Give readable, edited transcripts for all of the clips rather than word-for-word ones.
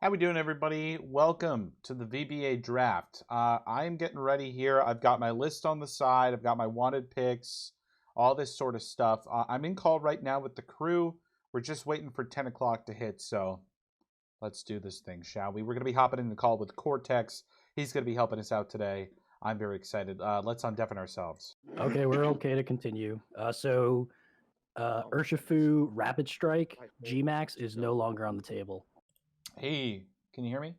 How we doing, everybody? Welcome to the VBA draft. I'm getting ready here. I've got my list on the side. I've got my wanted picks, all this sort of stuff. I'm in call right now with the crew. We're just waiting for 10 o'clock to hit, so let's do this thing, shall we? We're going to be hopping in the call with Cortex. He's going to be helping us out today. I'm very excited. Let's undeafen ourselves. Okay, we're okay to continue. Urshifu Rapid Strike Gmax is no longer on the table. Hey, can you hear me?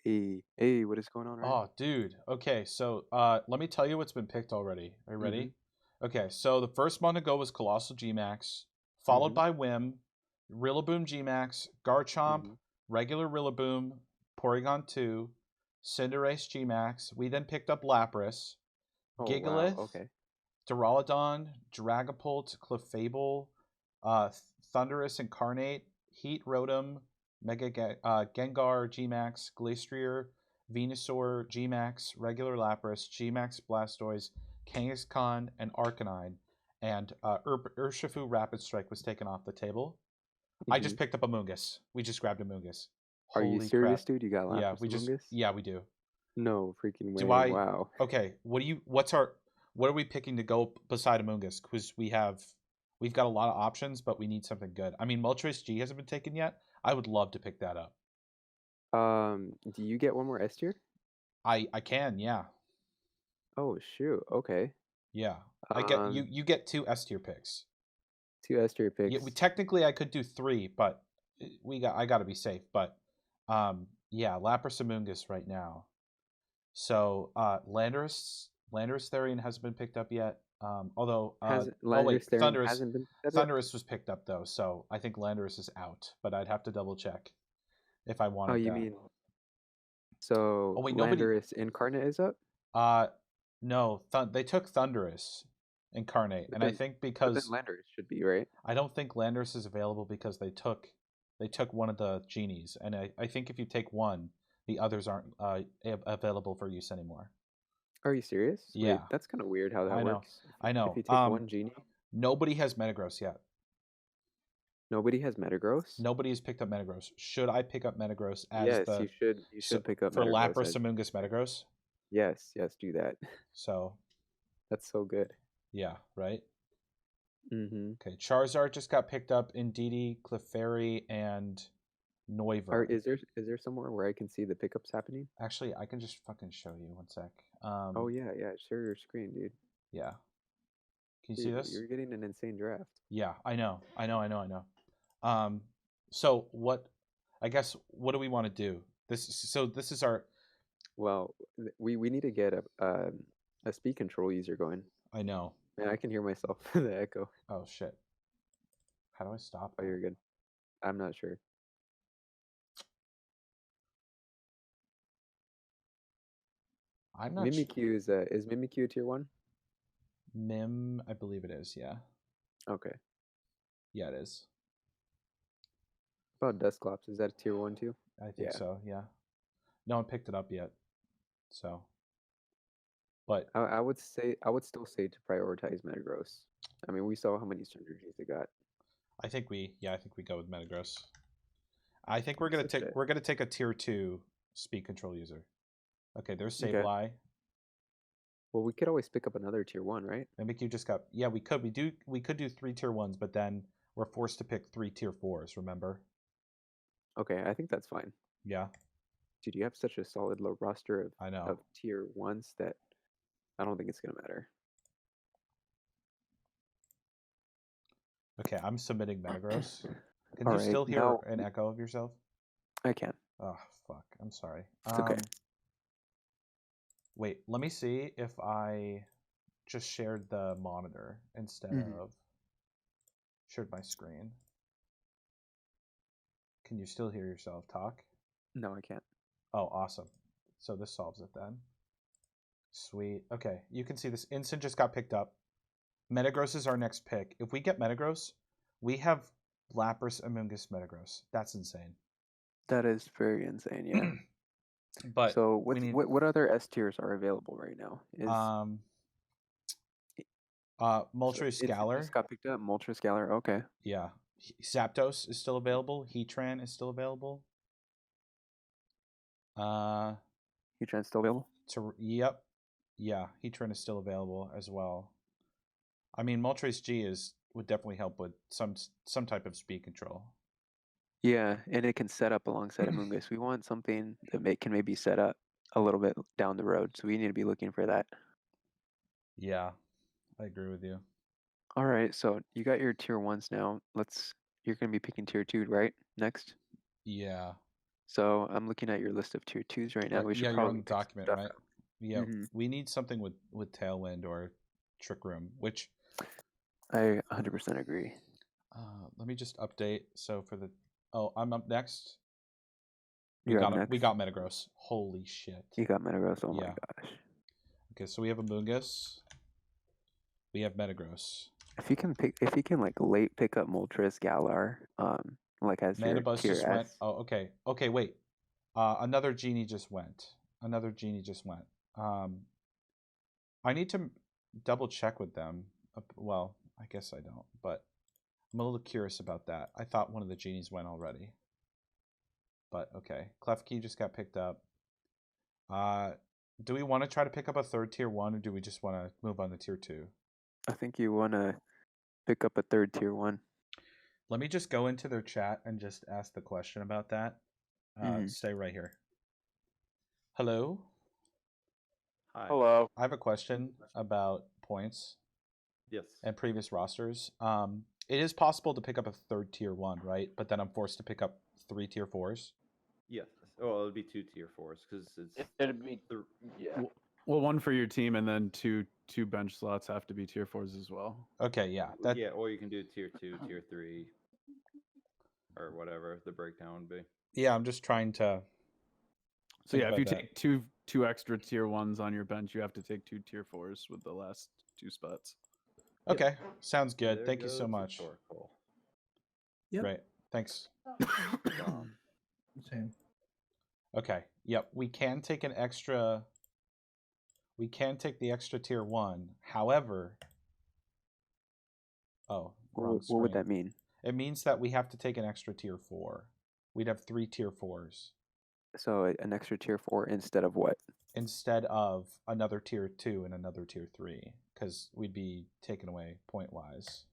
Hey, what is going on, Ryan? Oh, dude. Okay, so let me tell you what's been picked already. Are you ready? Okay, so the first one to go was Colossal Gmax, followed by Whim, Rillaboom Gmax, Garchomp, regular Rillaboom, Porygon 2, Cinderace Gmax. We then picked up Lapras, Oh, Gigalith, wow, okay. Duraludon, Dragapult, Clefable, Thundurus Incarnate, Heat Rotom, Gengar Gmax, Glastrier, Venusaur Gmax, regular Lapras, Gmax Blastoise, Kangaskhan, and Arcanine. And Urshifu Rapid Strike was taken off the table. I just picked up a Mungus. We just grabbed a Mungus. Are you Holy serious, crap. dude? You got Yeah, Lapras yeah, we do. No freaking way. Do I? Wow. Okay, what are we picking to go beside Amoongus? Because we've got a lot of options, but we need something good. I mean, Moltres G hasn't been taken yet. I would love to pick that up. Do you get one more S tier? I can, yeah. Oh shoot, okay. Yeah. I get you get 2 S tier picks. 2 S tier picks. Yeah, technically I could do 3, but I gotta be safe. But yeah, Lapras Amoongus right now. So Landorus Therian hasn't been picked up yet. Although Thundurus hasn't been picked up yet? Thundurus was picked up though, so I think Landorus is out. But I'd have to double check if I wanted Oh, you that. mean so Oh wait, Landorus Incarnate is up? No, they took Thundurus Incarnate, and I think But because then Landorus should be, right? I don't think Landorus is available because they took one of the genies, and I think if you take one, the others aren't available for use anymore. Are you serious? Yeah. Wait, that's kind of weird how that works. I know. If you take one genie, nobody has Metagross yet. nobody has Metagross? Nobody has picked up Metagross. Should I pick up Metagross as Yes, you should. You should pick up for Metagross Lapras Amoongus Metagross? Yes, do that. So That's so good. yeah, right. Okay, Charizard just got picked up. Indeedee, Clefairy, and Noivern. Is there somewhere where I can see the pickups happening? Actually, I can just fucking show you. One sec. Oh yeah, share your screen, dude. Yeah. Can you Dude, see this? You're getting an insane draft. Yeah, I know. So what? I guess what do we want to do? This is our. Well, we need to get a speed control user going. I know. Man, I can hear myself the echo. Oh shit. How do I stop? Oh, you're good. I'm not sure. I'm not. Mimikyu is Mimikyu tier 1? Mim, I believe it is. Yeah. Okay. Yeah, it is. About Dusclops, is that a tier 1 too? I think so. Yeah. No one picked it up yet. So. But I would still say to prioritize Metagross. I mean, we saw how many synergies they got. I think we go with Metagross. I think we're gonna take a tier 2 speed control user. Okay, there's Sableye. Well, we could always pick up another tier 1, right? Mimikyu just got we could do 3 tier 1s, but then we're forced to pick 3 tier 4s, remember? Okay, I think that's fine. Yeah. Dude, you have such a solid low roster of tier 1s that I don't think it's gonna matter. Okay, I'm submitting Metagross. Can you still hear an echo of yourself? I can. Oh fuck! I'm sorry. It's okay. Wait, let me see if I just shared the monitor instead of shared my screen. Can you still hear yourself talk? No, I can't. Oh, awesome. So this solves it then. Sweet. Okay, you can see this. Instant just got picked up. Metagross is our next pick. If we get Metagross, we have Lapras, Amoongus, Metagross. That's insane. That is very insane, yeah. But so what other S tiers are available right now? Moltres Galar just got picked up. Moltres Galar, okay. Yeah. Zapdos is still available. Heatran is still available. Heatran still available? Yep. Yeah, Heatran is still available as well. I mean, Moltres G would definitely help with some type of speed control. Yeah, and it can set up alongside Amoonguss. We want something that can maybe set up a little bit down the road, so we need to be looking for that. Yeah, I agree with you. All right, so you got your tier 1s now. You're going to be picking tier 2, right? Next? Yeah. So I'm looking at your list of tier 2s right now. We should you're on probably the document, right? out. Yeah, we need something with Tailwind or Trick Room, which I 100% agree. Let me just update. So for the I'm up next. We got Metagross. Holy shit! You got Metagross. Oh my gosh. Okay, so we have Amoonguss. We have Metagross. If you can like late pick up Moltres Galar, like as your Manabuzz tier just S. went. Oh, okay. Okay, wait. Another genie just went. I need to double check with them. Well, I guess I don't, but I'm a little curious about that. I thought one of the genies went already. But okay. Klefki just got picked up. Do we want to try to pick up a third tier 1, or do we just want to move on to tier 2? I think you want to pick up a third tier 1. Let me just go into their chat and just ask the question about that. Stay right here. Hello? Hi. Hello. I have a question about points. Yes. And previous rosters. It is possible to pick up a third tier 1, right? But then I'm forced to pick up 3 tier 4s. Yes. Oh, it'll be 2 tier 4s because it'd be yeah. Well, one for your team, and then two bench slots have to be tier 4s as well. Okay, yeah. Yeah, or you can do tier 2, tier 3, or whatever the breakdown would be. Yeah, I'm just trying to. So yeah, if you take two extra tier 1s on your bench, you have to take 2 tier 4s with the last 2 spots. Okay, sounds good. Thank you so much. Yep. Great, thanks. Same. Okay, yep. We can take the extra tier 1. However, wrong What screen. would that mean? It means that we have to take an extra tier 4. We'd have 3 tier 4s. So an extra tier 4 instead of what? Instead of another tier 2 and another tier 3, because we'd be taken away point-wise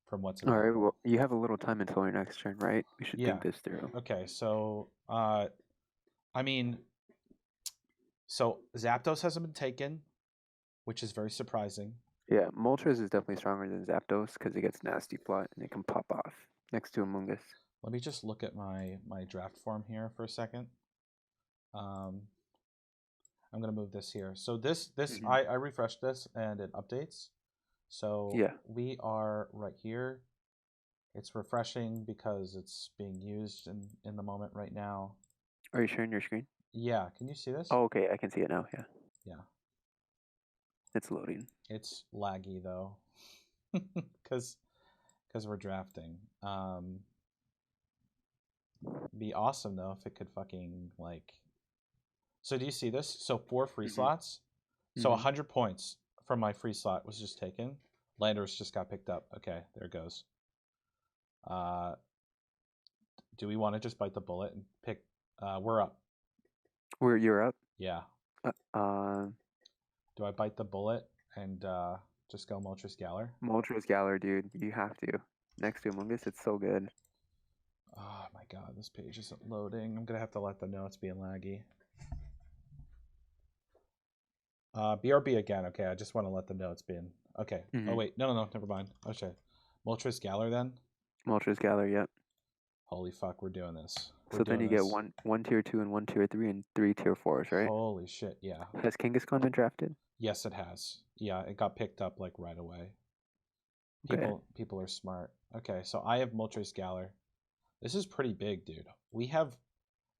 from what's available. All right, well, you have a little time until your next turn, right? We should think this through. Okay, so, I mean, so Zapdos hasn't been taken, which is very surprising. Yeah, Moltres is definitely stronger than Zapdos because it gets Nasty Plot and it can pop off next to Amoonguss. Let me just look at my draft form here for a second. I'm gonna move this here. So this I refreshed this and it updates. So we are right here. It's refreshing because it's being used in the moment right now. Are you sharing your screen? Yeah, can you see this? Oh, okay, I can see it now. Yeah. Yeah. It's loading. It's laggy though, because we're drafting. Be awesome though if it could fucking like. So do you see this? So 4 free slots. So 100 points from my free slot was just taken. Landorus just got picked up. Okay, there it goes. Do we want to just bite the bullet and pick? We're up. You're up? Yeah. Do I bite the bullet and just go Moltres Galar? Moltres Galar, dude. You have to. Next to Amoonguss, it's so good. Oh my god, this page isn't loading. I'm gonna have to let them know it's being laggy. BRB again. Okay, I just want to let them know it's being okay. Oh wait, no, never mind. Okay, Moltres Galar then. Moltres Galar, yep. Holy fuck, we're doing this. So then you get one tier 2 and 1 tier 3 and 3 tier 4s, right? Holy shit, yeah. Has Kangaskhan been drafted? Yes, it has. Yeah, it got picked up like right away. People are smart. Okay, so I have Moltres Galar. This is pretty big, dude. We have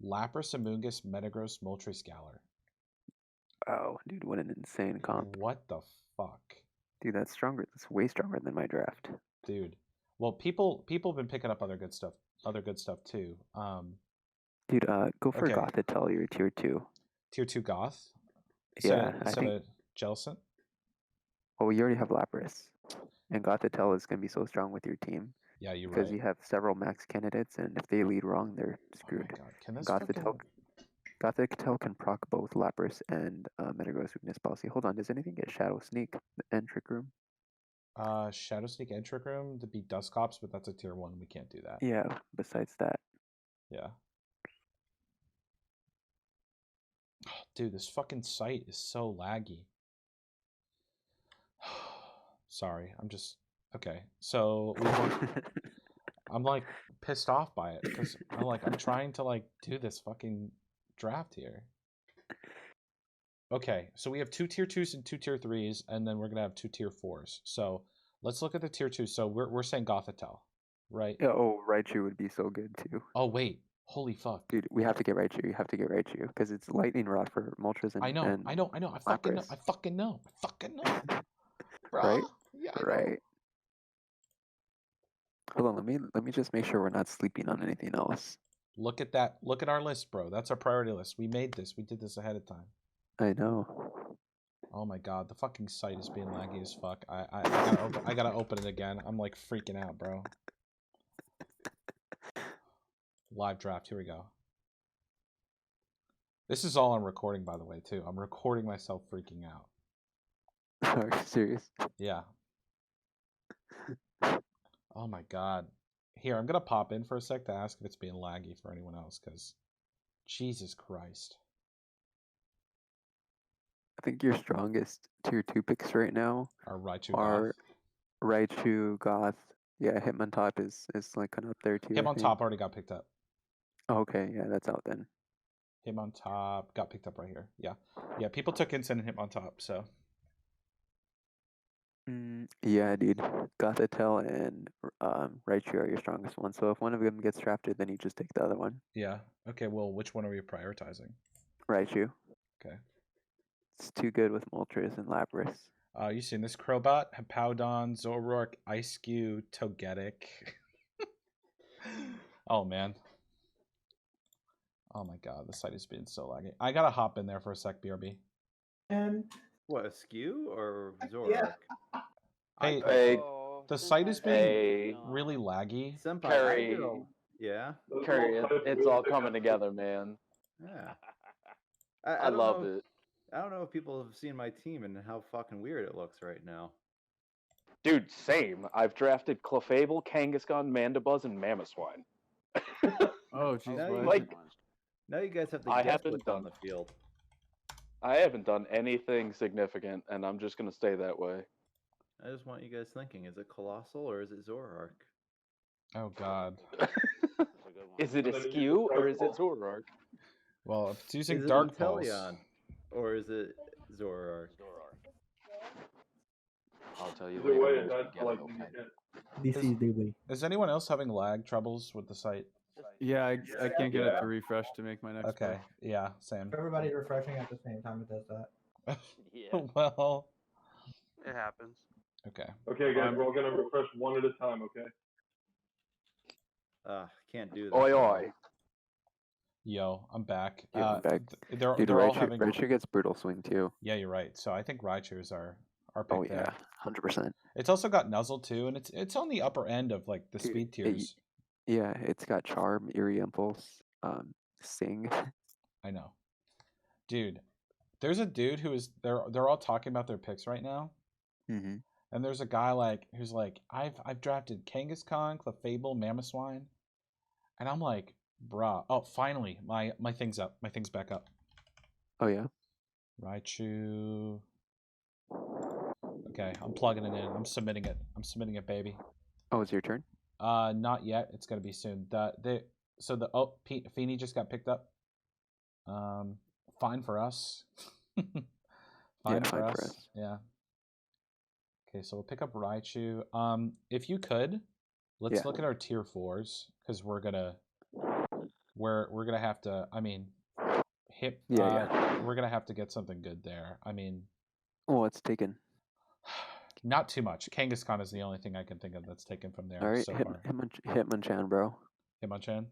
Lapras, Amoonguss, Metagross, Moltres Galar. Oh, dude, what an insane comp. What the fuck? Dude, that's stronger. That's way stronger than my draft. Dude. Well, people have been picking up other good stuff too. Dude, go for Gothitelle, your tier 2. Tier 2 Goth? Yeah, I think Jellicent? Well, you already have Lapras. And Gothitelle is going to be so strong with your team. Yeah, you're right. Because you have several max candidates, and if they lead wrong, they're screwed. Oh my god, can this Gothitelle... Gothic Tell can proc both Lapras and Metagross Weakness Policy. Hold on, does anything get Shadow Sneak and Trick Room? Shadow Sneak and Trick Room to beat Dusclops, but that's a tier 1. We can't do that. Yeah, besides that. Yeah. Oh, dude, this fucking site is so laggy. Sorry, I'm just... Okay, so I'm like pissed off by it because I'm trying to like do this fucking draft here. Okay, so we have 2 tier 2s and 2 tier 3s, and then we're gonna have 2 tier 4s. So let's look at the tier 2. So we're saying Gothitelle, right? Yeah, oh, Raichu would be so good too. Oh wait, holy fuck, dude! We have to get Raichu. You have to get Raichu because it's Lightning Rod for Moltres and I know. I fucking know. Lapras. I fucking know. Bro. Right? Yeah, I know. Right. Hold on, let me just make sure we're not sleeping on anything else. Look at that. Look at our list, bro. That's our priority list. We made this. We did this ahead of time. I know. Oh my god, the fucking site is being laggy as fuck. I gotta open it again. I'm like freaking out, bro. Live draft. Here we go. This is all I'm recording, by the way, too. I'm recording myself freaking out. Are you serious? Yeah. Oh my god. Here, I'm gonna pop in for a sec to ask if it's being laggy for anyone else, because Jesus Christ. I think your strongest tier 2 picks right now Are Raichu are Goth. Raichu, Goth. Yeah, Hitmontop is like up there too. Hitmontop already got picked up. Oh, okay, yeah, that's out then. Hitmontop got picked up right here. Yeah. Yeah, people took Instant and Hitmontop, so. Yeah, dude. Gothitelle and Raichu are your strongest ones. So if one of them gets drafted, then you just take the other one. Yeah. Okay, well, which one are we prioritizing? Raichu. Okay. It's too good with Moltres and Lapras. You seen this? Crowbot, Hippowdon, Zoroark, Ice-Cube, Togetic. Oh, man. Oh, my God. The site is being so laggy. I gotta hop in there for a sec, BRB. And What, Askew or Zoroark? Hey, hey, the site is being hey, really laggy. Senpai, Curry. Yeah. Curry, it's all coming together, man. Yeah. I don't love know, it. I don't know if people have seen my team and how fucking weird it looks right now. Dude, same. I've drafted Clefable, Kangaskhan, Mandibuzz, and Mamoswine. Oh, jeez. Now what? you- Like, Now you guys have to I guess haven't what's on done- the field. I haven't done anything significant, and I'm just going to stay that way. I just want you guys thinking, is it Colossal or is it Zoroark? Oh, God. Is it Askew or is it Zoroark? Well, if it's using Is it Dark Pulse. Inteleon or is it Zoroark? I'll tell you Either way, later. that's Get like it, okay. This is the way. Is anyone else having lag troubles with the site? Yeah, I can't get it to refresh to make my next Okay, pick. yeah, same. If everybody's refreshing at the same time, it does that. Yeah, Well, it happens. okay. Okay, guys, we're all gonna refresh one at a time, okay? Can't do that. Oi, oi. Yo, I'm back. Yeah, I'm back. They're Dude, all Raichu, having. Raichu gets Brutal Swing too. Yeah, you're right. So I think Raichu is our pick Oh there. yeah, 100%. It's also got Nuzzle too, and it's on the upper end of like the Dude, speed tiers. Yeah, it's got Charm, Eerie Impulse, Sing. I know, dude. There's a dude who is they're all talking about their picks right now, Mm-hmm. and there's a guy who's like, I've drafted Kangaskhan, Clefable, Mamoswine, and I'm like, bruh. Oh, finally, my thing's up. My thing's back up. Oh yeah. Raichu. Okay, I'm plugging it in. I'm submitting it, baby. Oh, it's your turn. Not yet. It's gonna be soon. Feeny just got picked up. Fine for us. fine for us. Yeah. Okay, so we'll pick up Raichu. If you could, let's look at our tier 4s because we're gonna have to. I mean, we're gonna have to get something good there. I mean, Oh, it's taken. not too much. Kangaskhan is the only thing I can think of that's taken from there All right, so far. Hitmonchan, bro. Hitmonchan.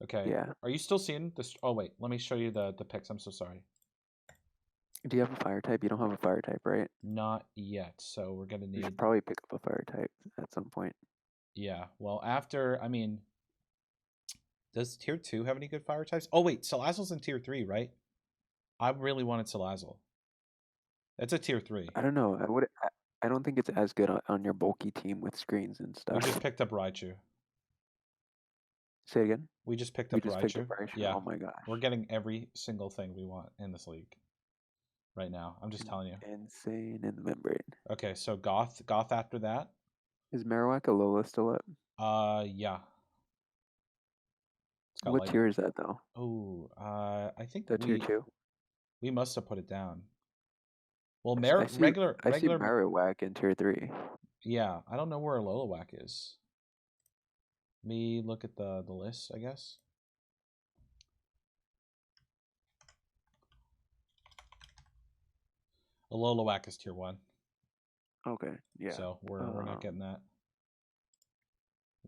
Okay. Yeah. Are you still seeing this? Oh wait, let me show you the picks. I'm so sorry. Do you have a fire type? You don't have a fire type, right? Not yet. So we're gonna You need. should probably pick up a fire type at some point. Yeah. Well, after Does tier 2 have any good fire types? Oh wait, Salazzle's in tier 3, right? I really wanted Salazzle. That's a tier 3. I don't know. I don't think it's as good on your bulky team with screens and We stuff. just picked up Raichu. Say it again. We just picked We up just Raichu. picked up Raichu. Yeah. Oh my gosh. We're getting every single thing we want in this league right now. I'm just telling you. Insane in the membrane. Okay, so Goth after that. Is Marowak Alola still up? Yeah. It's got What like, tier is that though? oh, I think The tier 2? we must have put it down. Well, I see regular. Marowak in tier 3. Yeah, I don't know where Alola is. Let me look at the list, I guess. Alola is tier 1. Okay, yeah. So we're not getting that.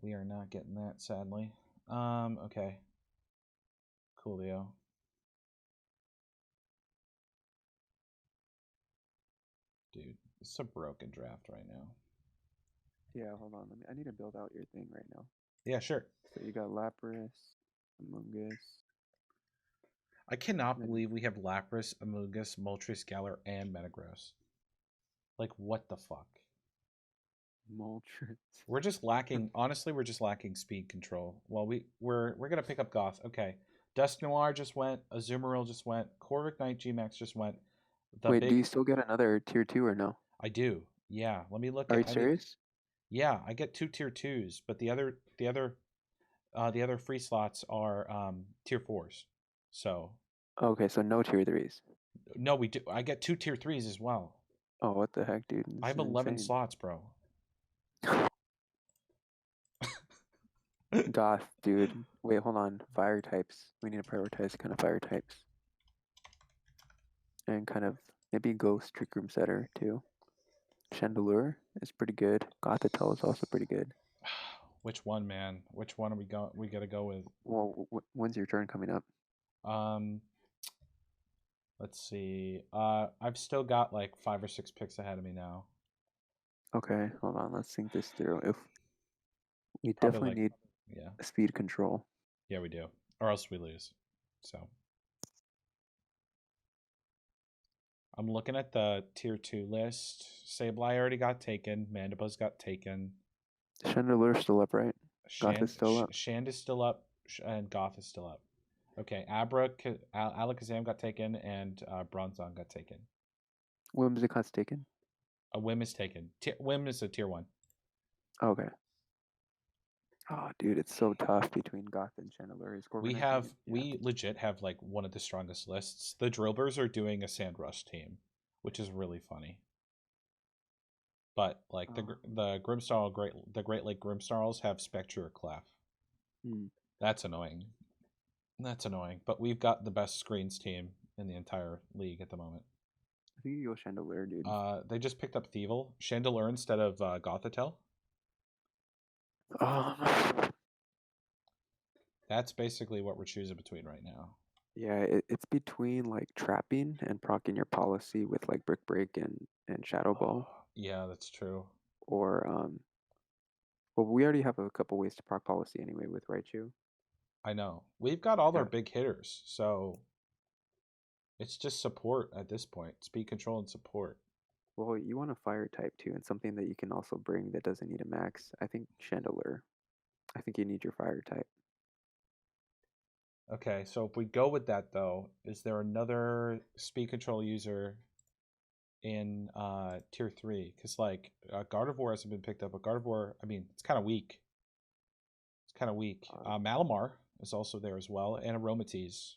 We are not getting that, sadly. Okay. Coolio. Dude, it's a broken draft right now. Yeah, hold on. I need to build out your thing right now. Yeah, sure. So you got Lapras, Amoonguss. I cannot believe we have Lapras, Amoonguss, Moltres, Galar, and Metagross. Like, what the fuck? Moltres. We're just lacking. Honestly, we're just lacking speed control. Well, we're gonna pick up Goth. Okay, Dusk Noir just went. Azumarill just went. Corvic Knight Gmax just went. Wait, do you still get another tier 2 or no? I do. Yeah. Let me look. Are you serious? Yeah, I get 2 tier 2s, but the other free slots are tier 4s. So. Okay, so no tier 3s. No, we do. I get 2 tier 3s as well. Oh, what the heck, dude? This I have is 11 insane. slots, bro. Goth, dude. Wait, hold on. Fire types. We need to prioritize kind of fire types. And kind of maybe Ghost Trick Room Setter too. Chandelure is pretty good. Gothitelle is also pretty good. Which one, man? Which one are we going? We gotta go with. Well, when's your turn coming up? Let's see. I've still got like 5 or 6 picks ahead of me now. Okay, hold on. Let's think this through. If we Probably definitely need speed control. Yeah, we do, or else we lose. So I'm looking at the tier 2 list. Sableye already got taken. Mandibu's got taken. Chandelure's still up, right? Goth is still up. Shand is still up, and Goth is still up. Okay, Alakazam got taken, and Bronzong got taken. Whimsicott's taken? A Whim is taken. Whim is a tier 1. Okay. Oh, dude, it's so tough between Goth and Chandelure. We legit have like one of the strongest lists. The Drillbers are doing a Sand Rush team, which is really funny. But like the Grimmsnarl, the Great Lake Grimmsnarls have Spectre or Clef. That's annoying. That's annoying. But we've got the best screens team in the entire league at the moment. I think you go Chandelure, dude. They just picked up Thievel. Chandelure instead of Gothitelle. That's basically what we're choosing between right now. Yeah, it's between like trapping and proccing your policy with like Brick Break and Shadow Ball. Yeah, that's true. Or well, we already have a couple ways to proc policy anyway with Raichu. I know. We've got all our big hitters, so it's just support at this point. Speed control and support. Well, you want a fire type too, and something that you can also bring that doesn't need a max. I think Chandelure. I think you need your fire type. Okay, so if we go with that though, is there another speed control user in tier 3? Because like Gardevoir hasn't been picked up, but Gardevoir, I mean, it's kind of weak. It's kind of weak. Malamar is also there as well, and Aromatisse.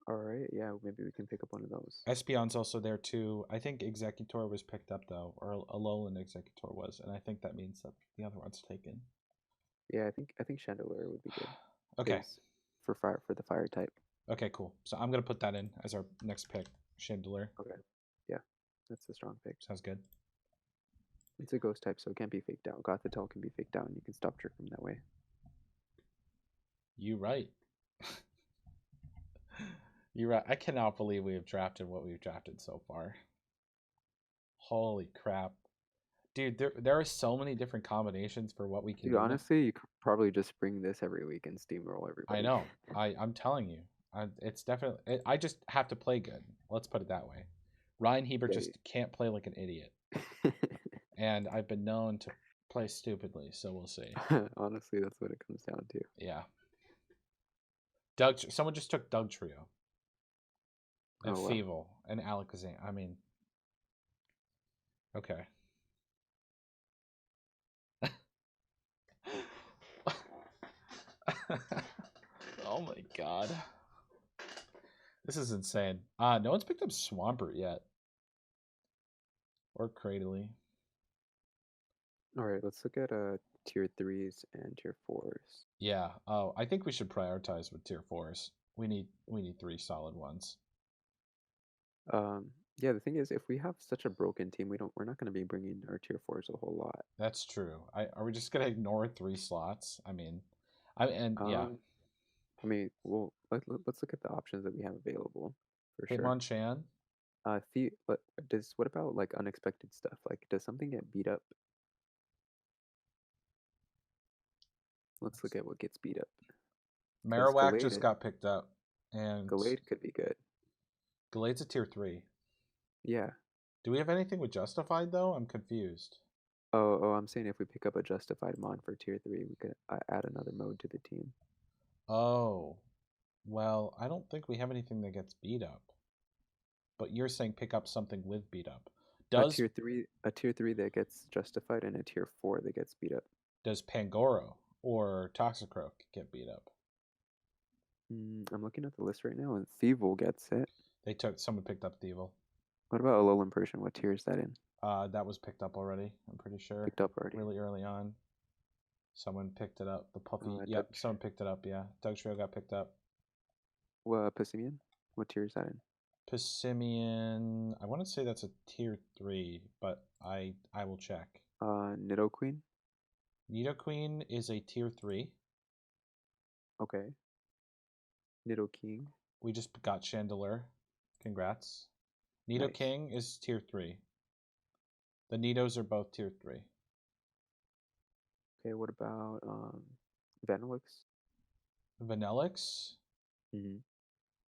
All right, yeah, maybe we can pick up one of those. Espeon's also there too. I think Executor was picked up though, or Alolan Executor was, and I think that means that the other one's taken. Yeah, I think Chandelure would be good. Okay. For the fire type. Okay, cool. So I'm gonna put that in as our next pick, Chandelure. Okay. Yeah, that's a strong pick. Sounds good. It's a ghost type, so it can't be faked out. Gothitelle can be faked out, and you can stop Trick Room that way. You right. You're right. I cannot believe we have drafted what we've drafted so far. Holy crap. Dude, there are so many different combinations for what we can Dude, do. honestly, you could probably just bring this every week and steamroll everybody. I know. I'm telling you. It's definitely. I just have to play good. Let's put it that way. Ryan Hebert Yeah, just can't play like an idiot, and I've been known to play stupidly. So we'll see. Honestly, that's what it comes down to. Yeah. Someone just took Doug Trio. And Oh, wow. Feeble and Alakazam. I mean, okay. Oh my god. This is insane. No one's picked up Swampert yet. Or Cradily. All right, let's look at tier 3s and tier 4s. Yeah. Oh, I think we should prioritize with tier 4s. We need 3 solid ones. Yeah, the thing is, if we have such a broken team, we're not going to be bringing our tier 4s a whole lot. That's true. Are we just gonna ignore 3 slots? I mean, yeah. I mean, well, let's look at the options that we have available for sure. Hitmonchan. What about like unexpected stuff? Like, does something get beat up? Let's look at what gets beat up. Marowak Gallade just got picked up, and Gallade could be good. Gallade's a tier 3. Yeah. Do we have anything with Justified though? I'm confused. Oh, I'm saying if we pick up a Justified Mon for tier 3, we could add another mode to the team. Oh, well, I don't think we have anything that gets beat up. But you're saying pick up something with beat up. A tier 3 that gets Justified and a tier 4 that gets beat up. Does Pangoro or Toxicroak get beat up? I'm looking at the list right now, and Thievel gets it. Someone picked up Thievel. What about Alolan Persian? What tier is that in? That was picked up already. I'm pretty sure. Picked up already. Really early on. Someone picked it up. The puffy. Yep, someone picked it up. Yeah, Doug Trio got picked up. Well, Passimian? What tier is that in? Passimian. I want to say that's a tier 3, but I will check. Nidoqueen? Nidoqueen is a tier 3. Okay. Nidoking? We just got Chandelure. Congrats. Nidoking is tier 3. The Nidos are both tier 3. Okay, what about Vanillix? Vanillix? Mm-hmm.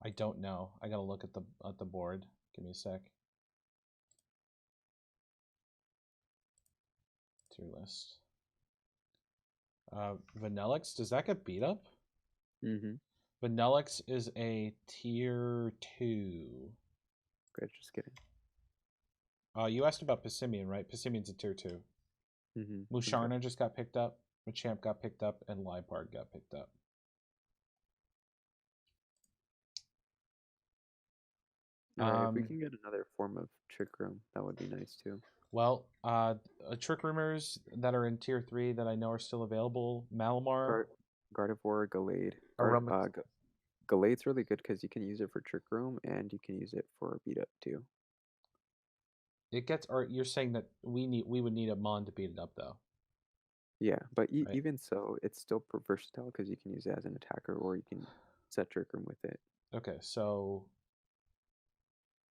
I don't know. I gotta look at the board. Give me a sec. Tier list. Vanillix, does that get beat up? Mm-hmm. Vanillix is a tier 2. Great, just kidding. You asked about Passimian, right? Passimian's a tier 2. Mm-hmm. Musharna just got picked up. Machamp got picked up, and Liepard got picked up. Alright, if we can get another form of Trick Room, that would be nice too. Well, Trick Roomers that are in tier 3 that I know are still available. Malamar. Gardevoir, Gallade. Gallade's really good because you can use it for Trick Room and you can use it for beat up too. You're saying that we would need a Mon to beat it up though. Yeah, but Right. even so, it's still versatile because you can use it as an attacker or you can set Trick Room with it. Okay, so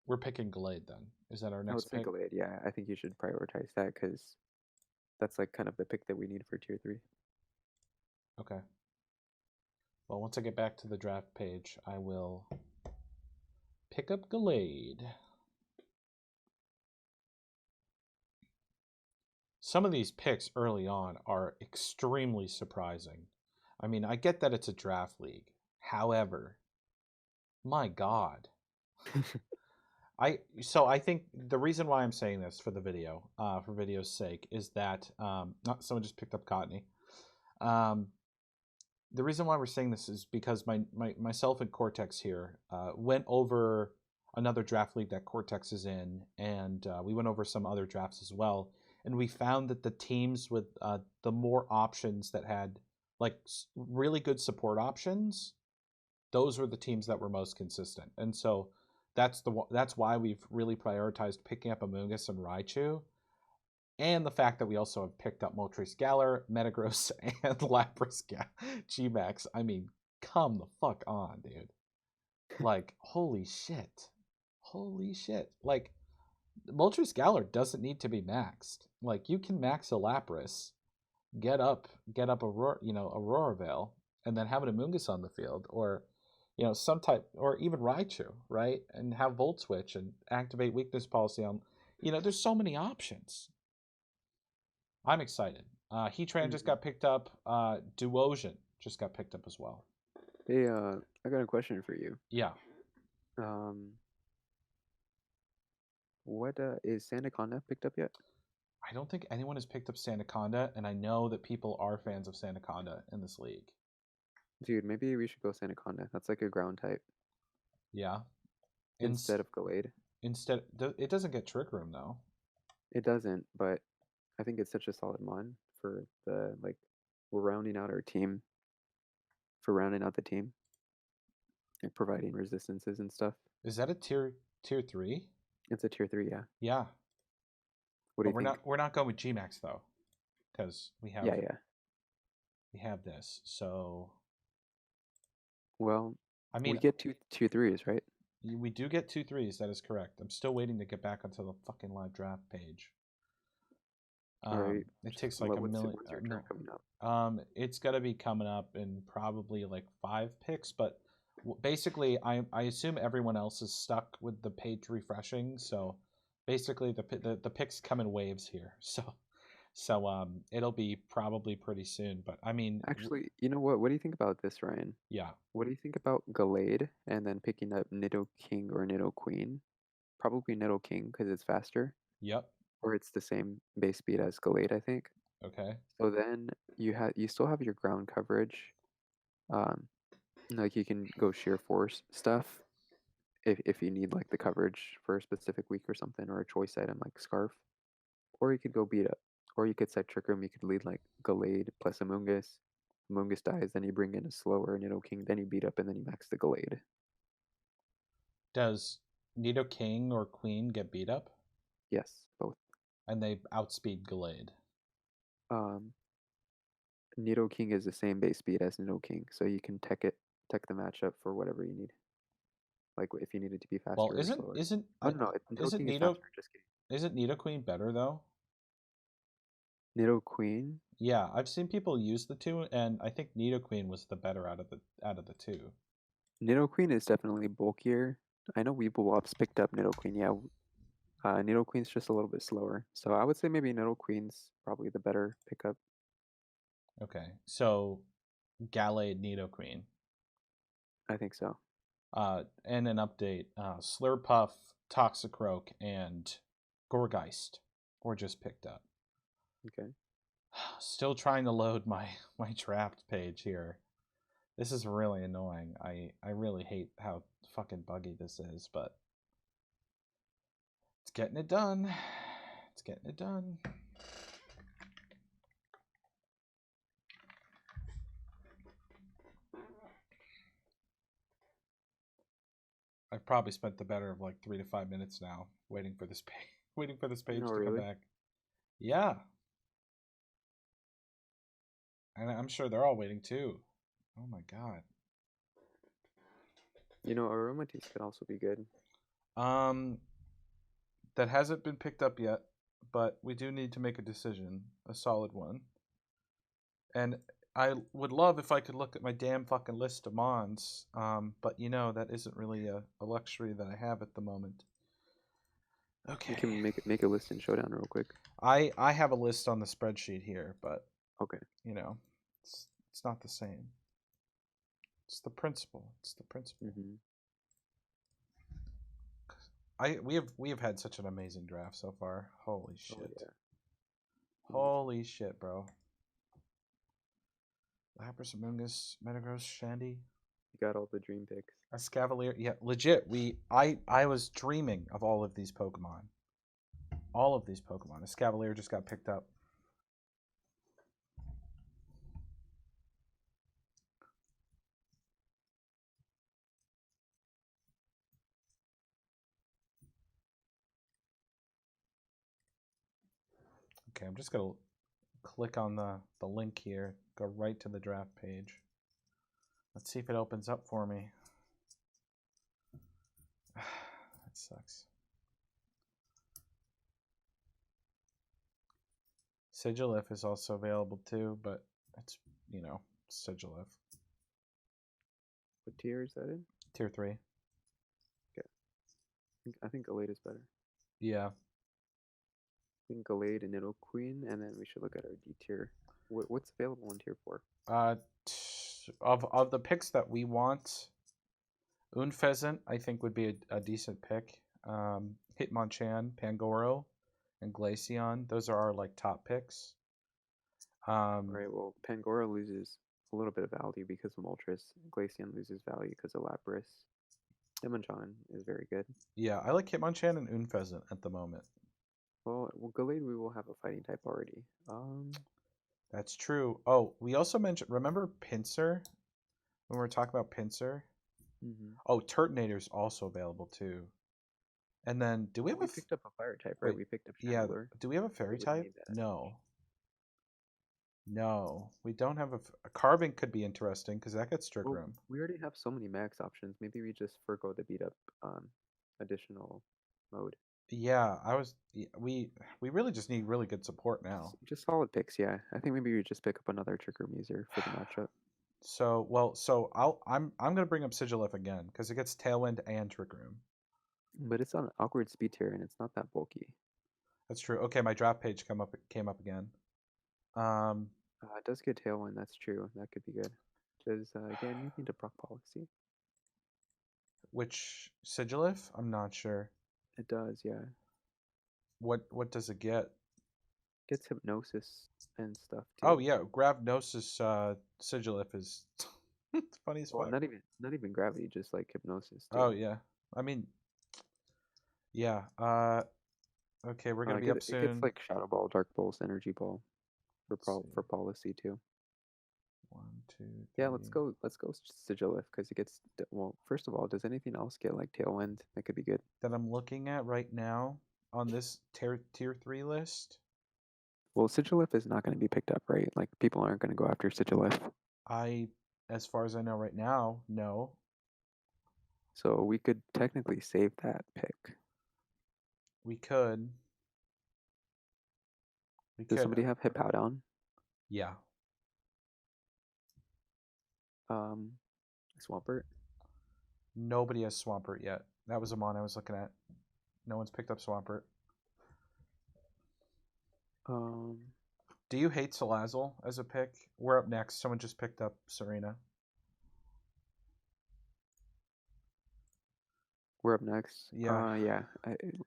we're picking Gallade then. Is that our next pick? Gallade, yeah. I think you should prioritize that because that's like kind of the pick that we need for tier 3. Okay. Well, once I get back to the draft page, I will pick up Gallade. Some of these picks early on are extremely surprising. I mean, I get that it's a draft league. However, my God. I think the reason why I'm saying this for the video, for video's sake, is that someone just picked up Cottony. The reason why we're saying this is because myself and Cortex here went over another draft league that Cortex is in, and we went over some other drafts as well, and we found that the teams with the more options that had like really good support options, those were the teams that were most consistent, and so that's why we've really prioritized picking up Amoonguss and Raichu. And the fact that we also have picked up Moltres Galar, Metagross, and Lapras G-Max. I mean, come the fuck on, dude. Like, holy shit. Holy shit. Like, Moltres Galar doesn't need to be maxed. Like, you can max a Lapras, get up Aurora, Aurora Veil, and then have an Amoonguss on the field, or some type, or even Raichu, right? And have Volt Switch and activate Weakness Policy on. There's so many options. I'm excited. Heatran just got picked up. Duosion just got picked up as well. Hey, I got a question for you. Yeah. What is Sandaconda picked up yet? I don't think anyone has picked up Sandaconda, and I know that people are fans of Sandaconda in this league. Dude, maybe we should go Sandaconda. That's like a ground type. Yeah. Instead of Gallade. It doesn't get Trick Room though. It doesn't, but I think it's such a solid mon for the we're rounding out our team. For rounding out the team, like providing resistances and stuff. Is that a tier 3? It's a tier 3, yeah. Yeah. What do you think? We're not going with Gmax though, because we have we have this. So. Well, I mean, we get two tier 3s, right? We do get 2 3s. That is correct. I'm still waiting to get back onto the fucking live draft page. Right. It takes like a million. What's your turn coming up? It's gonna be coming up in probably like 5 picks, but basically, I assume everyone else is stuck with the page refreshing. So basically, the picks come in waves here. So it'll be probably pretty soon. But I mean, actually, you know what? What do you think about this, Ryan? Yeah. What do you think about Gallade and then picking up Nidoking or Nidoqueen? Probably Nidoking because it's faster. Yep. Or it's the same base speed as Gallade, I think. Okay. So then you still have your ground coverage. Like you can go sheer force stuff if you need like the coverage for a specific week or something, or a choice item like Scarf. Or you could go beat up. Or you could set Trick Room, you could lead like Gallade plus Amoonguss. Amoonguss dies, then you bring in a slower Nidoking, then you beat up and then you max the Gallade. Does Nidoking or Queen get beat up? Yes, both. And they outspeed Gallade. Nidoking is the same base speed as Nidoking, so you can tech the matchup for whatever you need. Like if you need it to be faster. Well, or slower. isn't Nidoqueen better though? Nidoqueen? Yeah, I've seen people use the two, and I think Nidoqueen was the better out of the two. Nidoqueen is definitely bulkier. I know Weeblewop's picked up Nidoqueen, yeah. Nidoqueen's just a little bit slower. So I would say maybe Nidoqueen's probably the better pickup. Okay, so Gallade Nidoqueen. I think so. And an update, Slurpuff, Toxicroak, and Gourgeist were just picked up. Okay. Still trying to load my draft page here. This is really annoying. I really hate how fucking buggy this is, but it's getting it done. It's getting it done. I've probably spent the better of like 3 to 5 minutes now waiting for this page to come back. Yeah. And I'm sure they're all waiting too. Oh my god. Aromatisse could also be good. That hasn't been picked up yet, but we do need to make a decision, a solid one. And I would love if I could look at my damn fucking list of Mons, but that isn't really a luxury that I have at the moment. Okay. You can make a list in Showdown real quick. I have a list on the spreadsheet here, but okay. It's not the same. It's the principle. Mm-hmm. We have had such an amazing draft so far. Holy shit. Oh, yeah. Holy shit, bro. Lapras, Amoonguss, Metagross, Shandy. You got all the dream picks. Escavalier. Yeah, legit. I was dreaming of all of these Pokemon. All of these Pokemon. Escavalier just got picked up. Okay, I'm just going to click on the link here, go right to the draft page. Let's see if it opens up for me. That sucks. Sigilif is also available too, but it's Sigilif. What tier is that in? Tier 3. I think Gallade is better. Yeah. I think Gallade and Nidoqueen, Queen, and then we should look at our D tier. What's available in tier 4? Of the picks that we want, Unfezant I think would be a decent pick. Hitmonchan, Pangoro, and Glaceon. Those are our like top picks. Right. Well, Pangoro loses a little bit of value because of Moltres. Glaceon loses value because of Lapras. Hitmonchan is very good. Yeah, I like Hitmonchan and Unfezant at the moment. Well, Gallade we will have a fighting type already. That's true. Oh, we also mentioned. Remember Pinsir when we were talking about Pinsir? Oh, Turtonator's also available too. And then, do we have we picked up a fire type, right? wait, We picked up yeah. Chandler. Do we have a fairy wouldn't type? need that. No. No, we don't have a carving. Could be interesting because that gets Trick Well, Room. we already have so many max options. Maybe we just forgo the beat up additional mode. Yeah, we really just need really good support now. Just solid picks, yeah. I think maybe we just pick up another Trick Room user for the matchup. I'm gonna bring up Sigilif again because it gets Tailwind and Trick Room. But it's on awkward speed tier and it's not that bulky. That's true. Okay, my draft page came up again. It does get Tailwind, that's true. That could be good. Does get anything to proc policy? Which Sigilif? I'm not sure. It does, yeah. What does it get? Gets Hypnosis and stuff too. Oh yeah, Gravnosis Sigilif is it's funny as Well, fuck. not even gravity, just like Hypnosis too. Oh yeah. I mean yeah. Okay, we're gonna be up soon. It gets like Shadow Ball, Dark Pulse, Energy Ball for policy too. 1, 2, 3. Yeah, let's go Sigilif because it gets well. First of all, does anything else get like Tailwind? That could be good. That I'm looking at right now on this tier 3 list. Well, Sigilif is not going to be picked up, right? Like people aren't going to go after Sigilif. As far as I know right now, no. So we could technically save that pick. We could. Does somebody have Hippowdon? Yeah. Swampert? Nobody has Swampert yet. That was a mon I was looking at. No one's picked up Swampert. Do you hate Salazzle as a pick? We're up next. Someone just picked up Serena. We're up next. Yeah. Yeah.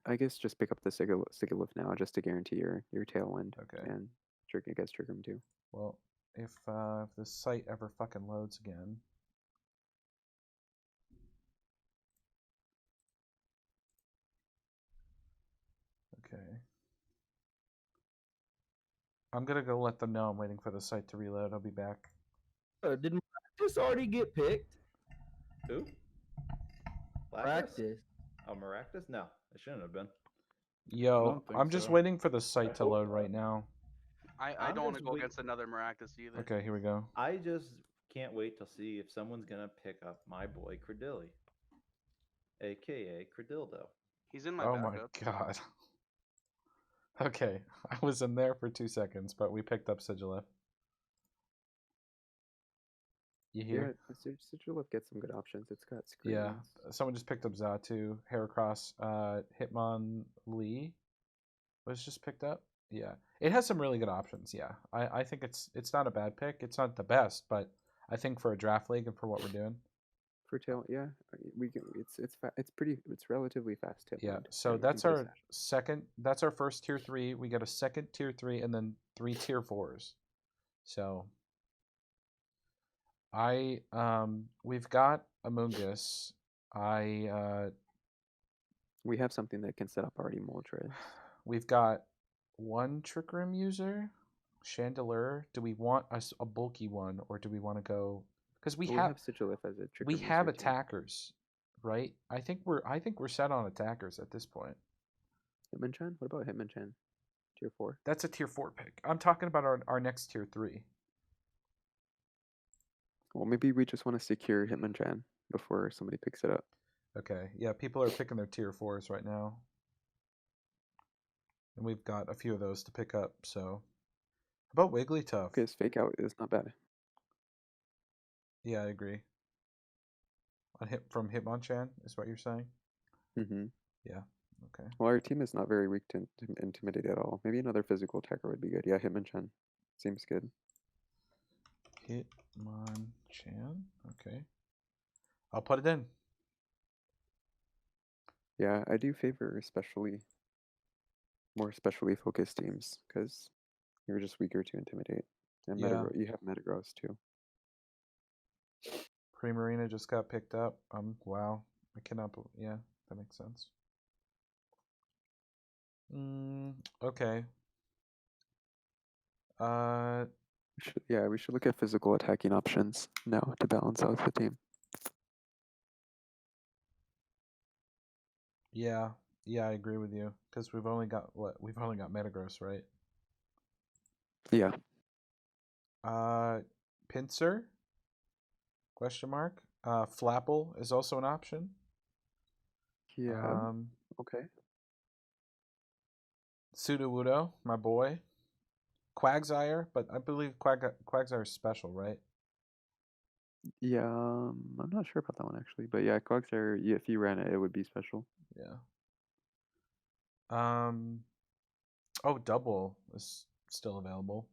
I guess just pick up the Sigilif now just to guarantee your Tailwind. Okay. And I guess Trick Room too. Well, if the site ever fucking loads again. Okay. I'm gonna go let them know I'm waiting for the site to reload. I'll be back. Didn't Practice already get picked? Who? Practice. Oh, Maractus? No, it shouldn't have been. Yo, I'm just waiting for the site to load right now. I I'm don't want to just go wait- against another Maractus either. Okay, here we go. I just can't wait to see if someone's gonna pick up my boy Credilli, aka Credildo. He's in my Oh my backup. god. Okay, I was in there for 2 seconds, but we picked up Sigilif. You hear? Yeah, Sigilif gets some good options. It's got screens. Yeah, someone just picked up Zatu, Heracross, Hitmonlee was just picked up. Yeah, it has some really good options. Yeah, I think it's not a bad pick. It's not the best, but I think for a draft league and for what we're doing. For tail, yeah, we can. It's relatively fast tail. Yeah, so that's our second. That's our first tier 3. We got a second tier 3, and then 3 tier 4s. So we've got Amoonguss. We have something that can set up already Moltres. We've got one Trick Room user, Chandelure. Do we want a bulky one, or do we want to go? Because we have Sigilif as a Trick we Room have user too. attackers, right? I think we're set on attackers at this point. Hitmonchan? What about Hitmonchan? Tier 4? That's a tier 4 pick. I'm talking about our next tier 3. Well, maybe we just want to secure Hitmonchan before somebody picks it up. Okay, yeah, people are picking their tier 4s right now. And we've got a few of those to pick up, so How about Wigglytuff? Okay, his fake out is not bad. Yeah, I agree. From Hitmonchan is what you're saying? Mm-hmm. Yeah. Okay. Well, our team is not very weak to intimidate at all. Maybe another physical attacker would be good. Yeah, Hitmonchan seems good. Hitmonchan. Okay. I'll put it in. Yeah, I do favor more specially focused teams because you're just weaker to intimidate. And Yeah. you have Metagross too. Primarina just got picked up. Wow. I cannot. Yeah, that makes sense. Okay. We should look at physical attacking options now to balance out the team. Yeah, I agree with you because we've only got Metagross, right? Yeah. Pinsir? Question mark. Flapple is also an option. Yeah. Okay. Sudowoodo, my boy. Quagsire, but I believe Quagsire is special, right? Yeah, I'm not sure about that one actually, but yeah, Quagsire, if you ran it, it would be special. Yeah. Oh, Double is still available.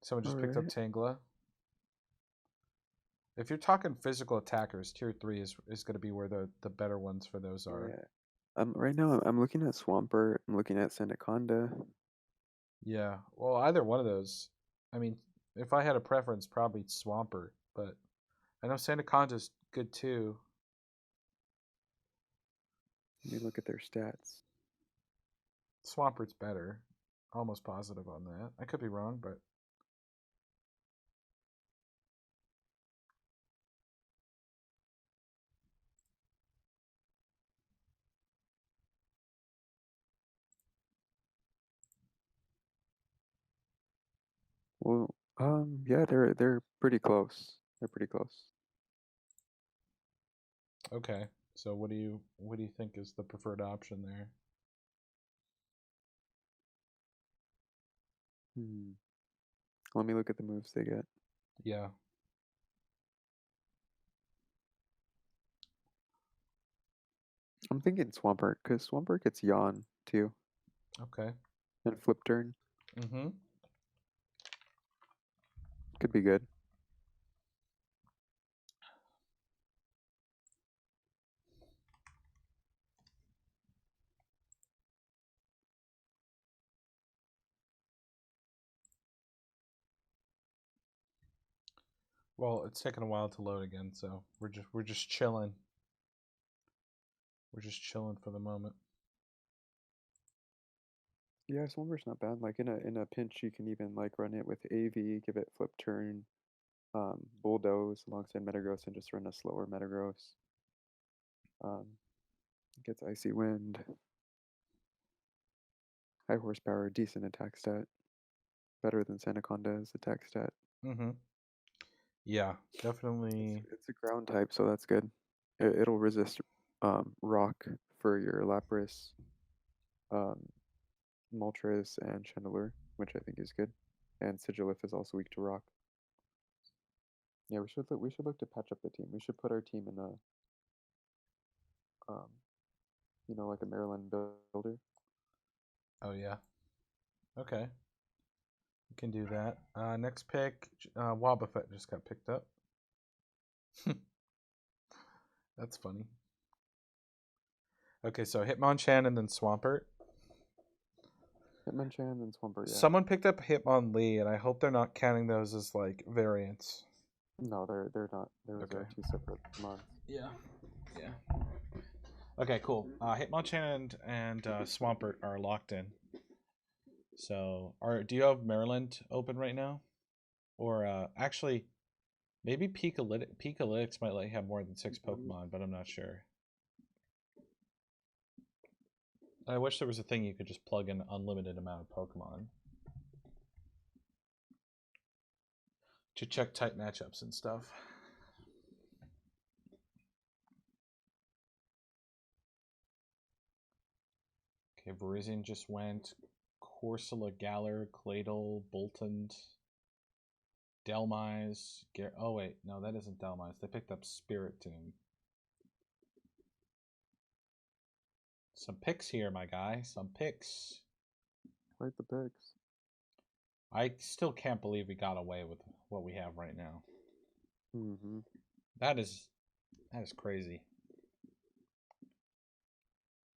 Someone just picked up Tangela. If you're talking physical attackers, tier 3 is going to be where the better ones for those are. Yeah. Right now I'm looking at Swampert. I'm looking at Sandaconda. Yeah. Well, either one of those. I mean, if I had a preference, probably Swampert, but I know Sandaconda's good too. Let me look at their stats. Swampert's better. Almost positive on that. I could be wrong, but Well, yeah, they're pretty close. They're pretty close. okay. So what do you think is the preferred option there? Let me look at the moves they get. Yeah. I'm thinking Swampert, because Swampert gets Yawn too. Okay. And Flip Turn. Mm-hmm. Could be good. Well, it's taking a while to load again, so we're just chilling. We're just chilling for the moment. Yeah, Swampert's not bad. Like in a pinch, you can even like run it with AV, give it Flip Turn, Bulldoze alongside Metagross, and just run a slower Metagross. Gets Icy Wind, high horsepower, decent attack stat, better than Sandaconda's attack stat. Mm-hmm. Yeah, definitely. It's a ground type, so that's good. It'll resist rock for your Lapras, Moltres, and Chandelure, which I think is good. And Sigilif is also weak to rock. Yeah, we should look to patch up the team. We should put our team in a like a Maryland builder. Oh yeah. Okay. We can do that. Next pick, Wobbuffet just got picked up. That's funny. Okay, so Hitmonchan and then Swampert. Hitmonchan and Swampert, yeah. Someone picked up Hitmonlee, and I hope they're not counting those as like variants. No, they're not. Those are two separate mons. Yeah. Okay, cool. Hitmonchan and Swampert are locked in. So, do you have Maryland open right now? Or actually, maybe Pikalytics might let you have more than 6 Pokemon, but I'm not sure. I wish there was a thing you could just plug in unlimited amount of Pokemon to check tight matchups and stuff. Okay, Virizion just went. Corsola, Galler, Cladle, Bolton, Delmise. Oh wait, no, that isn't Delmise. They picked up Spirit Tomb. Some picks here, my guy. Some picks. Quite the picks. I still can't believe we got away with what we have right now. Mm-hmm. That is crazy.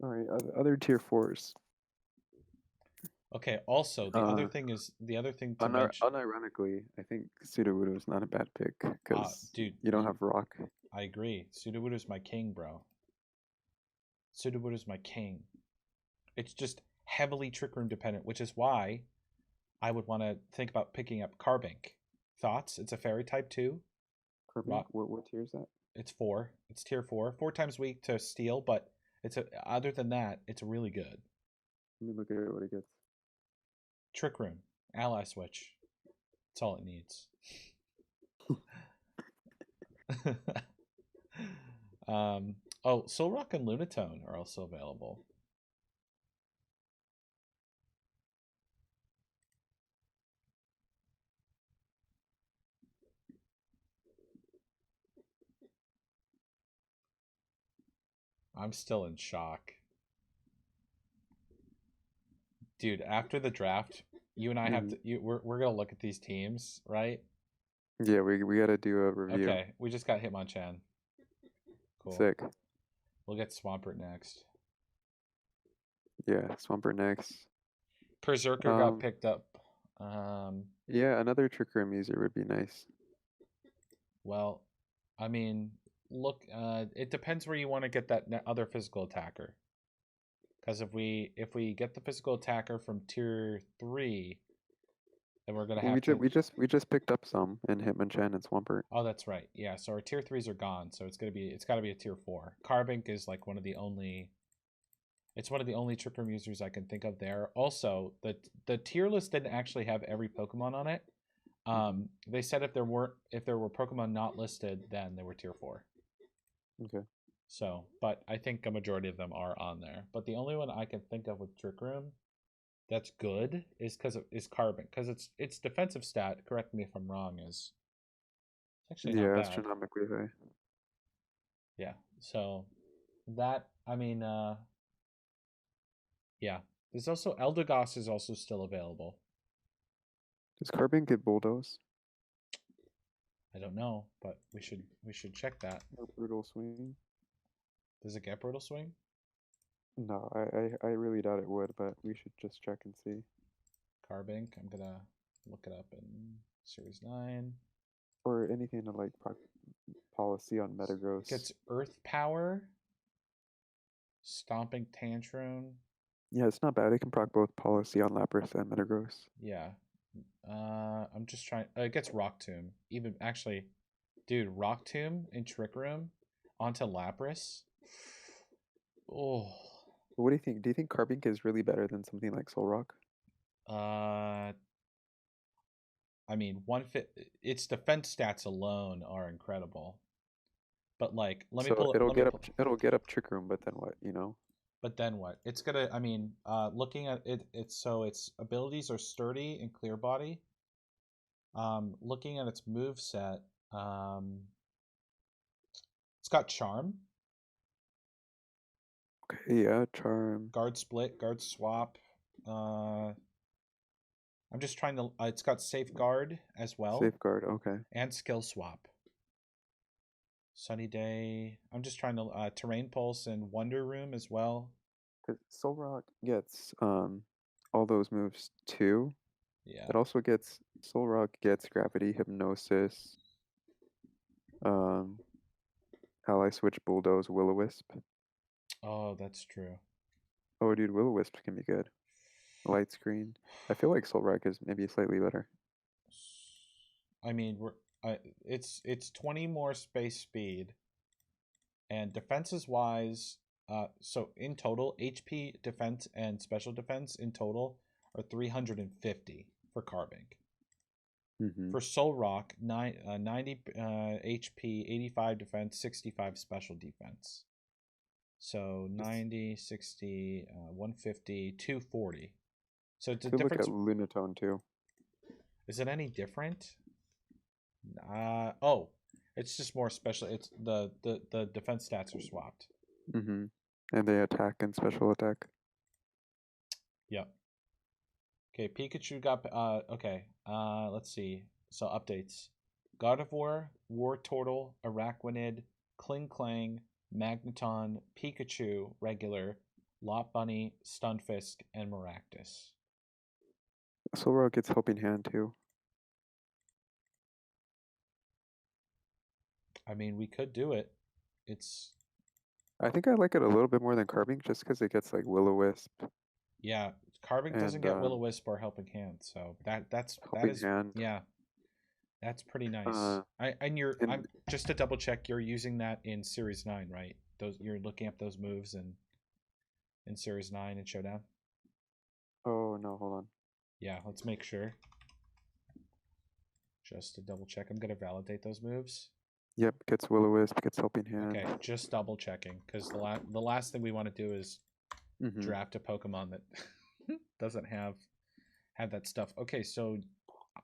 All right, other tier 4s. Okay. Also, the other thing to mention. Unironically, I think Sudowoodo is not a bad pick because Dude, you don't have rock. I agree. Sudowoodo's my king, bro. Sudowoodo's my king. It's just heavily Trick Room dependent, which is why I would want to think about picking up Carbink. Thoughts? It's a fairy type 2. Carbink? What tier is that? It's 4. It's tier 4. 4 times weak to steal, but other than that, it's really good. Let me look at what it gets. Trick Room, Ally Switch. That's all it needs. Soul Rock and Lunatone are also available. I'm still in shock. Dude, after the draft, you and I have to we're gonna look at these teams, right? Yeah, we gotta do a review. Okay, we just got Hitmonchan. Cool. Sick. We'll get Swampert next. Yeah, Swampert next. Berserker got picked up. Yeah, another Trick Room user would be nice. Well, I mean, look, it depends where you want to get that other physical attacker. Because if we get the physical attacker from tier 3, then we're gonna have we just picked up some in Hitmonchan and Swampert. Oh, that's right. Yeah, so our tier 3s are gone, so it's gotta be a tier 4. Carbink is like one of the only Trick Room users I can think of there. Also, the tier list didn't actually have every Pokemon on it. They said if there were Pokemon not listed, then they were tier 4. Okay. So, but I think a majority of them are on there. But the only one I can think of with Trick Room that's good is Carbink, because its defensive stat, correct me if I'm wrong, is actually not bad. Astronomically high. Yeah. So that, I mean, yeah. There's also Eldegoss is also still available. Does Carbink get Bulldoze? I don't know, but we should check that. Or Brutal Swing? Does it get Brutal Swing? No, I really doubt it would, but we should just check and see. Carbink, I'm gonna look it up in Series 9. Or anything to like policy on Metagross. Gets Earth Power, Stomping Tantrum. Yeah, it's not bad. It can proc both policy on Lapras and Metagross. Yeah. I'm just trying. It gets Rock Tomb. Even actually, dude, Rock Tomb in Trick Room onto Lapras. Oh. What do you think? Do you think Carbink is really better than something like Solrock? I mean, its defense stats alone are incredible. But like, let me pull. It'll get up Trick Room, but then what? You know. But then what? It's gonna. I mean, looking at it, its abilities are sturdy and clear body. Looking at its move set, it's got Charm. Okay, yeah, Charm. Guard Split, Guard Swap. I'm just trying to. It's got Safeguard as well. Safeguard, okay. And Skill Swap. Sunny Day. I'm just trying to Terrain Pulse and Wonder Room as well. Because Solrock gets all those moves too. Yeah. It also gets Solrock gets Gravity, Hypnosis, Ally Switch, Bulldoze, Will-O-Wisp. Oh, that's true. Oh, dude, Will-O-Wisp can be good. Light Screen. I feel like Solrock is maybe slightly better. I mean, it's 20 more space speed, and defenses wise, so in total, HP, defense, and special defense in total are 350 for Carbink. Mm-hmm. For Solrock, 90 HP, 85 defense, 65 special defense. So 90, 60, 150, 240. So it's a Could look different. at Lunatone too. Is it any different? Oh, it's just more special. It's the defense stats are swapped. Mm-hmm. And they attack and special attack. Yep. Okay, Pikachu got okay. Let's see. So updates. Gardevoir, War Turtle, Araquanid, Kling, Magneton, Pikachu, regular, Lot Bunny, Stunfisk, and Maractus. Solrock gets Helping Hand too. I mean, we could do it. It's I think I like it a little bit more than Carving just because it gets like Will-O-Wisp. yeah. Carving doesn't And, get Will-O-Wisp or Helping Hand, so that Helping is Hand. yeah. That's pretty nice. I'm just to double check. You're using that in Series 9, right? You're looking up those moves in Series 9 and Showdown. Oh no, hold on. Yeah, let's make sure. Just to double check, I'm gonna validate those moves. Yep, gets Will-O-Wisp, gets Helping Hand. Okay, just double checking because the last thing we want to do is Mm-hmm. draft a Pokemon that doesn't have that stuff. Okay, so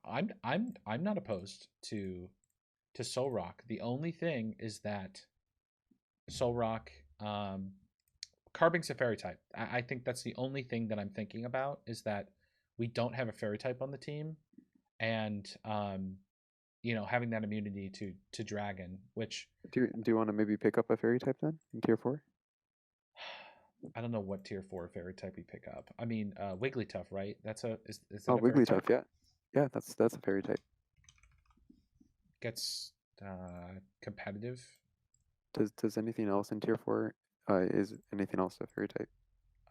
I'm not opposed to Solrock. The only thing is that Solrock, Carbing's a fairy type. I think that's the only thing that I'm thinking about is that we don't have a fairy type on the team, and having that immunity to Dragon, which Do you want to maybe pick up a Fairy type then in Tier 4? I don't know what Tier 4 fairy type we pick up. I mean, Wigglytuff, right? Is that Oh, a fairy type? Wigglytuff, yeah. Yeah, that's a Fairy type. Gets competitive. Does anything else in Tier 4? Is anything else a Fairy type?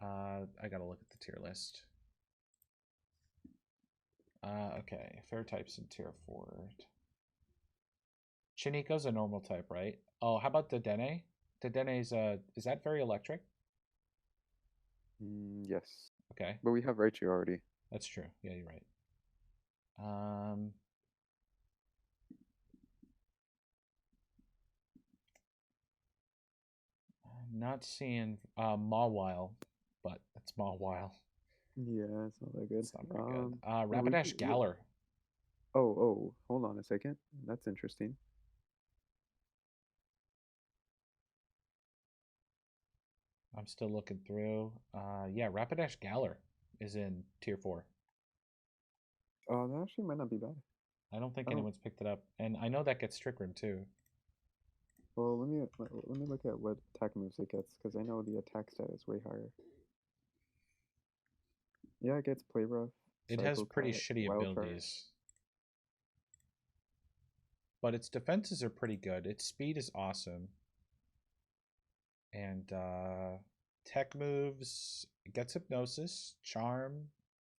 I gotta look at the tier list. Okay, fairy types in Tier 4. Chiniko's a normal type, right? Oh, how about Dedenne? Dedenne's is that very electric? Yes. Okay, But we have Raichu already. that's true. Yeah, you're right. I'm not seeing Mawile, but it's Mawile. Yeah, it's not that good. It's not very good. well, we Rapidash could- Galar. Oh, hold on a second. That's interesting. I'm still looking through. Yeah, Rapidash Galar is in Tier 4. Oh, that actually might not be bad. I don't think Oh. anyone's picked it up, and I know that gets Trick Room too. Well, let me look at what attack moves it gets, because I know the attack stat is way higher. Yeah, it gets Play Rough. It has Psycho pretty Cut, shitty Wild Card. abilities. But its defenses are pretty good. Its speed is awesome. And tech moves, it gets Hypnosis, Charm.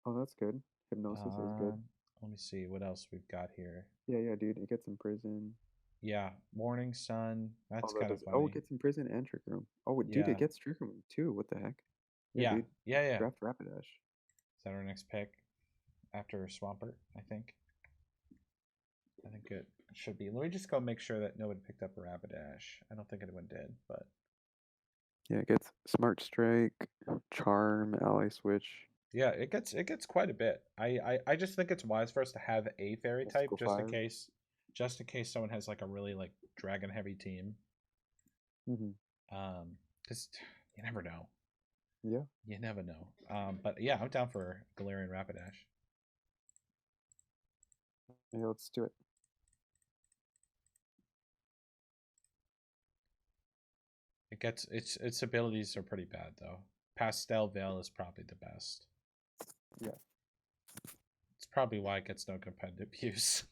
Oh, that's good. Hypnosis is good. Let me see what else we've got here. Yeah, dude. It gets Imprison. Yeah, Morning Sun. That's that kind of does- funny. Oh, it gets Imprison and Trick Room. Oh, dude, Yeah. it gets Trick Room too. What the heck? Yeah, Dude. yeah. Draft Rapidash. Is that our next pick after Swampert? I think it should be. Let me just go make sure that no one picked up a Rapidash. I don't think anyone did, but Yeah, it gets Smart Strike, Charm, Ally Switch. yeah, it gets quite a bit. I just think it's wise for us to have a fairy type Mystical just in Fire. case someone has like a really like dragon heavy team. Mm-hmm. Because you never know. Yeah. You never know. But yeah, I'm down for Galarian Rapidash. Yeah, let's do it. It gets its abilities are pretty bad though. Pastel Veil is probably the best. Yeah. It's probably why it gets no competitive use.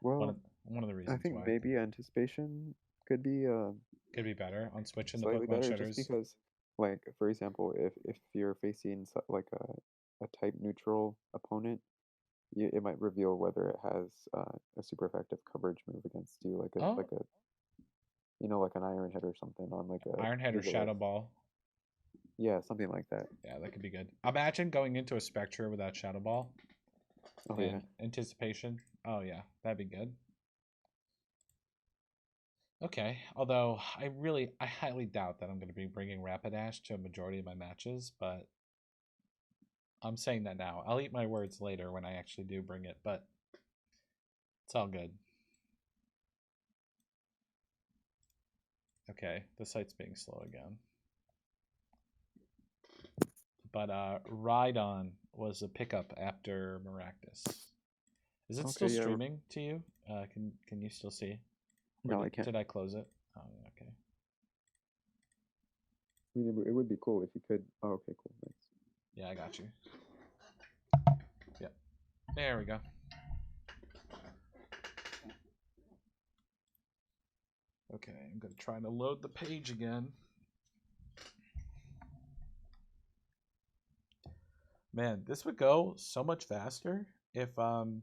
Well, one of the reasons I think why. maybe Anticipation could be Could be better on Switch and the slightly Pokemon better, Shitters. just because, like, for example, if you're facing like a type neutral opponent, it might reveal whether it has a super effective coverage move against you, like a Oh. like a like an Iron Head or something on like a Iron Head or Gigalith. Shadow Ball. Yeah, something like that. Yeah, that could be good. Imagine going into a Spectre without Shadow Ball. Oh and yeah. Anticipation. Oh yeah, that'd be good. Okay, although I highly doubt that I'm going to be bringing Rapidash to a majority of my matches, but I'm saying that now. I'll eat my words later when I actually do bring it, but it's all good. Okay, the site's being slow again. But Rhydon was a pickup after Maractus. Is it still Okay, yeah. streaming to you? Can you still see? Or No, I can't. Did I close it? Oh, okay. I mean, it would be cool if you could. Oh, okay, cool. Thanks. Yeah, I got you. Yep. There we go. Okay, I'm gonna try to load the page again. Man, this would go so much faster if the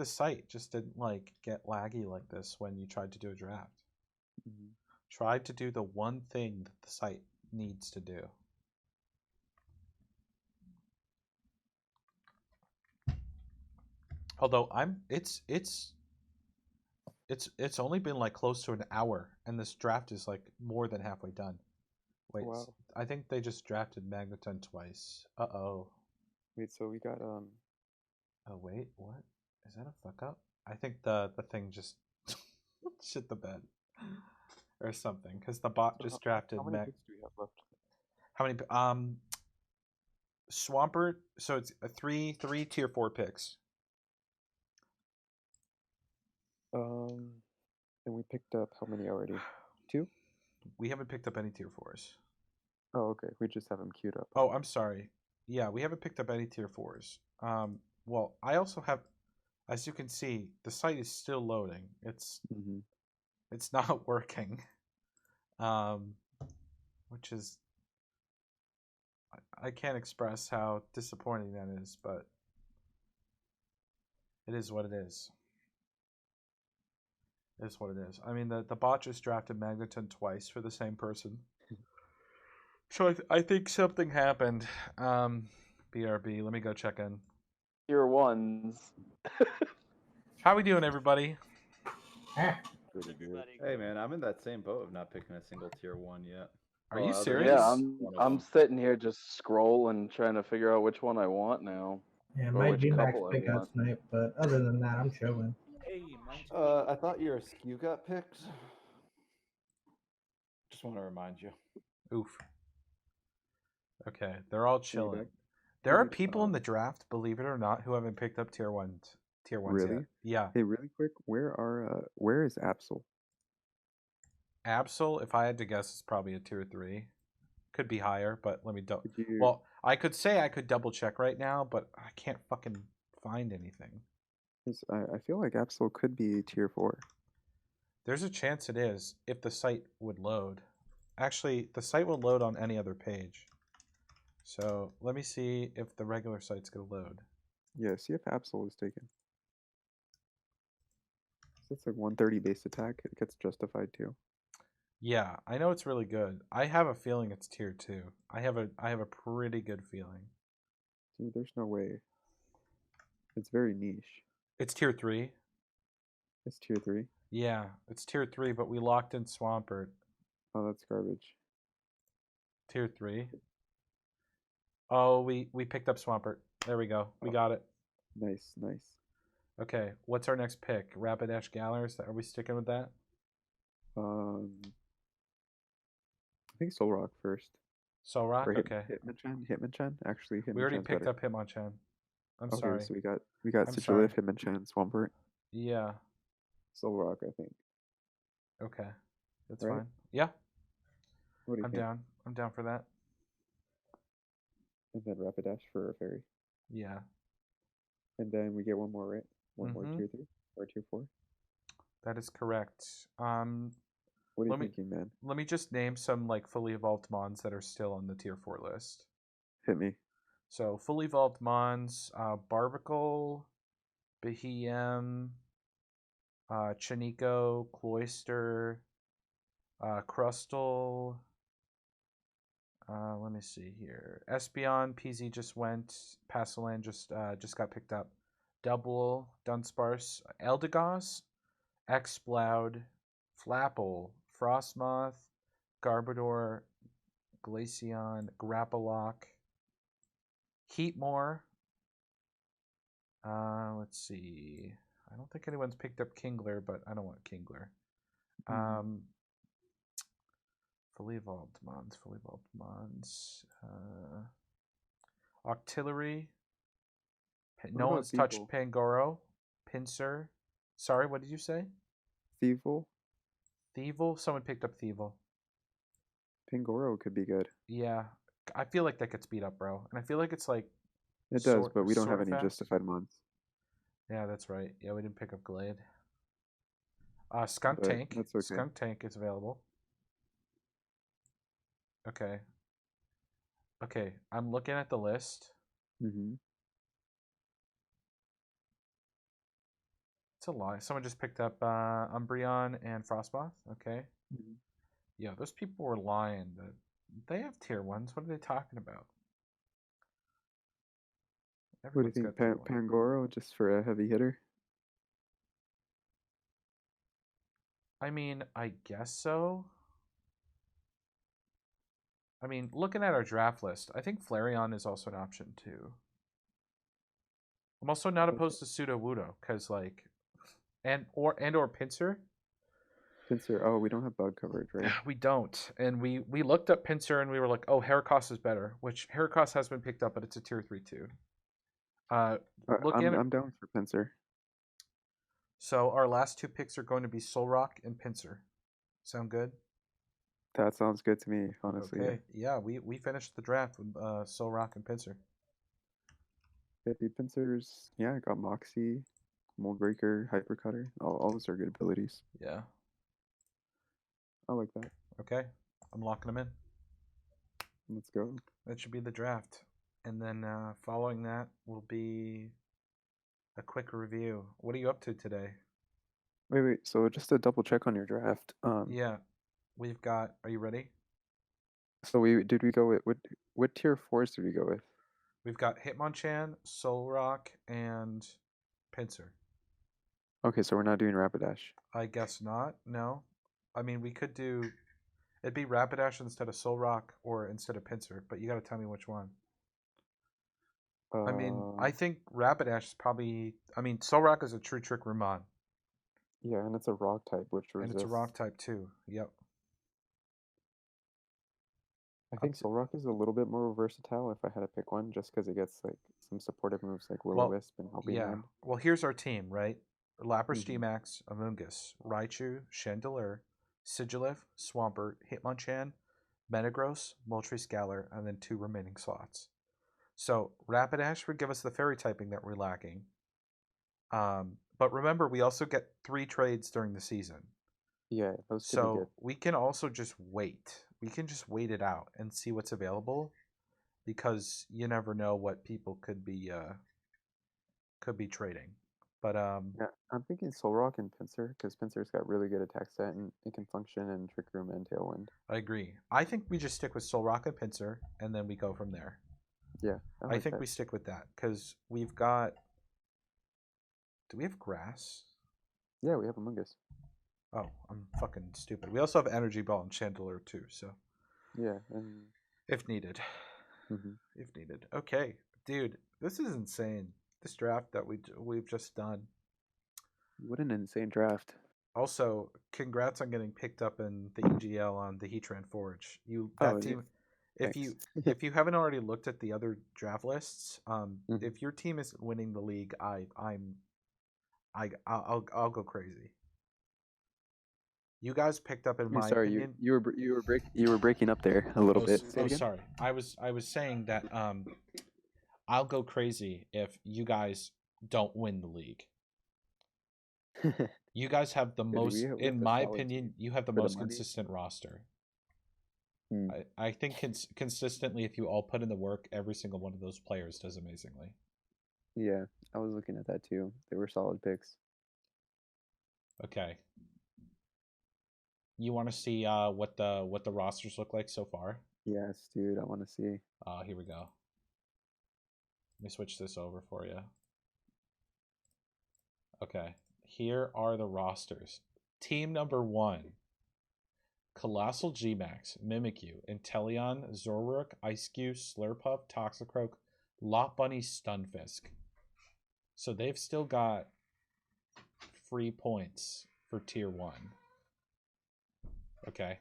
site just didn't like get laggy like this when you tried to do a draft. Mhm. Tried to do the one thing that the site needs to do. Although it's only been like close to an hour, and this draft is like more than halfway done. Wait, Wow. I think they just drafted Magneton twice. Uh-oh. Wait, so we got Oh wait, what? Is that a fuck up? I think the thing just shit the bed or something, because the bot so just drafted how many picks do we have left? How many? Swampert. So it's a three tier 4 picks. And we picked up how many already? 2? We haven't picked up any tier 4s. Oh, okay. We just have them queued up. Oh, I'm sorry. Yeah, we haven't picked up any tier 4s. Well, I also have, as you can see, the site is still loading. It's not working. Which is, I can't express how disappointing that is, but it is what it is. It is what it is. I mean, the bot just drafted Magneton twice for the same person. So I think something happened. BRB, let me go check in. Tier 1s. How we doing, everybody? Pretty good. Hey man, I'm in that same boat of not picking a single tier 1 yet. Are you other serious? than Yeah, one of I'm them. sitting here just scrolling, trying to figure out which one I want now. Yeah, Or my which Gmax couple I pick got want. sniped, but other than that, I'm chilling. I thought your SKU got picked. Just want to remind you. Oof. Okay, they're all chilling. There are people in the draft, believe it or not, who haven't picked up tier ones Really? yet. Yeah. Hey, really quick, where is Absol? Absol, if I had to guess, is probably a tier 3. Could be higher, but let me double. Could you- Well, I could say I could double check right now, but I can't fucking find anything. 'Cause I feel like Absol could be tier 4. There's a chance it is if the site would load. Actually, the site will load on any other page. So let me see if the regular site's gonna load. Yeah, see if Absol is taken. So it's like 130 base attack. It gets justified too. Yeah, I know it's really good. I have a feeling it's tier 2. I have a pretty good feeling. Dude, there's no way. It's very niche. It's tier 3. It's tier 3. Yeah, it's tier 3, but we locked in Swampert. Oh, that's garbage. Tier 3. Oh, we picked up Swampert. There we go. We got it. Nice, nice. Okay, what's our next pick? Rapidash Galers? Are we sticking with that? I think Soul Rock first. Soul Rock? Or Okay. Hitmonchan? Actually, Hitmonchan's We already picked better. up Hitmonchan. I'm Okay, sorry. so we got I'm Sigilif, Hitmonchan, Swampert, Yeah. Soul Rock, I think. Okay. That's Right? fine. Yeah. What do you I'm think? down. I'm down for that. And then Rapidash for a fairy. Yeah. And then we get one more, right? One more Mhm. tier 3 or tier 4. That is correct. What are you let me- thinking, man? Let me just name some like fully evolved mons that are still on the tier 4 list. Hit me. So fully evolved mons, Barbicle, Behem, Chinico, Cloyster, Crustle. Let me see here. Espeon, PZ just went. Passalan just got picked up. Double, Dunsparce, Eldegoss, Exploud, Flapple, Frostmoth, Garbodor, Glaceon, Grappalock, Heat more. Let's see. I don't think anyone's picked up Kingler, but I don't want Kingler. Fully evolved Mons. Octillery. No about one's touched Thievul? Pangoro. Pincer. Sorry, what did you say? Thievul? Thievel? Someone picked up Thievel. Pangoro could be good. Yeah. I feel like that gets beat up, bro. And I feel like it's like... It does, but we don't have any justified mons. Yeah, that's right. Yeah, we didn't pick up Glade. Skunk But Tank. that's okay. Skunk Tank is available. Okay. Okay, I'm looking at the list. Mm-hmm. It's a lie. Someone just picked up Umbreon and Frostmoth. Okay. Mm-hmm. Yeah, those people were lying. They have tier 1s. What are they talking about? What do you think, Pangoro, just for a heavy hitter? I mean, I guess so. I mean, looking at our draft list, I think Flareon is also an option too. I'm also not opposed to Pseudo Wudo, because like, or Pinsir. Pinsir, oh, we don't have bug coverage, right? We don't, and we looked up Pinsir and we were like, oh, Heracross is better, which Heracross has been picked up, but it's a tier 3 too. I'm down for Pinsir. So our last 2 picks are going to be Solrock and Pinsir. Sound good? That sounds good to me, honestly. Okay. Yeah, we finished the draft with Solrock and Pinsir. Baby Pinsir's, yeah, I got Moxie, Moldbreaker, Hypercutter. All those are good abilities. Yeah. I like that. Okay. I'm locking them in. Let's go. That should be the draft. And then following that will be a quick review. What are you up to today? Wait. So just to double check on your draft. Yeah. We've got... Are you ready? So we go with... What tier 4s did we go with? We've got Hitmonchan, Solrock, and Pinsir. Okay, so we're not doing Rapidash. I guess not. No. I mean, we could do... It'd be Rapidash instead of Solrock or instead of Pinsir, but you got to tell me which one. I mean, I think Rapidash is probably... I mean, Solrock is a true trick Rumon. Yeah, and it's a rock type, which resists. And it's a rock type too. Yep. I think Solrock is a little bit more versatile if I had to pick one, just because it gets like some supportive moves like Will-O-Wisp and Helping Hand. Well, here's our team, right? Lapras Gmax, Amoonguss, Raichu, Chandelure, Sigilyph, Swampert, Hitmonchan, Metagross, Moltres Galar, and then 2 remaining slots. So Rapidash would give us the fairy typing that we're lacking. But remember, we also get 3 trades during the season. Yeah, those could be good. We can also just wait. We can just wait it out and see what's available, because you never know what people could be trading. But yeah, I'm thinking Solrock and Pinsir, because Pinsir's got really good attack set and it can function in Trick Room and Tailwind. I agree. I think we just stick with Solrock and Pinsir, and then we go from there. Yeah, I think we stick with that, because we've got... Do we have Grass? Yeah, we have Amoonguss. Oh, I'm fucking stupid. We also have Energy Ball and Chandelure too, so... Yeah, and... If needed. If needed. Okay, dude, this is insane. This draft that we've just done. What an insane draft. Also, congrats on getting picked up in the EGL on the Heatran Forge. Team... If you haven't already looked at the other draft lists, if your team isn't winning the league, I'll go crazy. You guys picked up in my opinion. You were breaking up there a little bit. Sorry. I was saying that I'll go crazy if you guys don't win the league. You guys have the most, in my opinion, you have the most consistent roster. I think consistently, if you all put in the work, every single one of those players does amazingly. Yeah, I was looking at that too. They were solid picks. Okay. You want to see what the rosters look like so far? Yes, dude. I want to see. Here we go. Let me switch this over for you. Okay. Here are the rosters. Team number 1. Colossal Gmax, Mimikyu, Inteleon, Zorrook, Ice-Cube, Slurpuff, Toxicroak, Lot Bunny, Stunfisk. So they've still got free points for tier 1. Okay.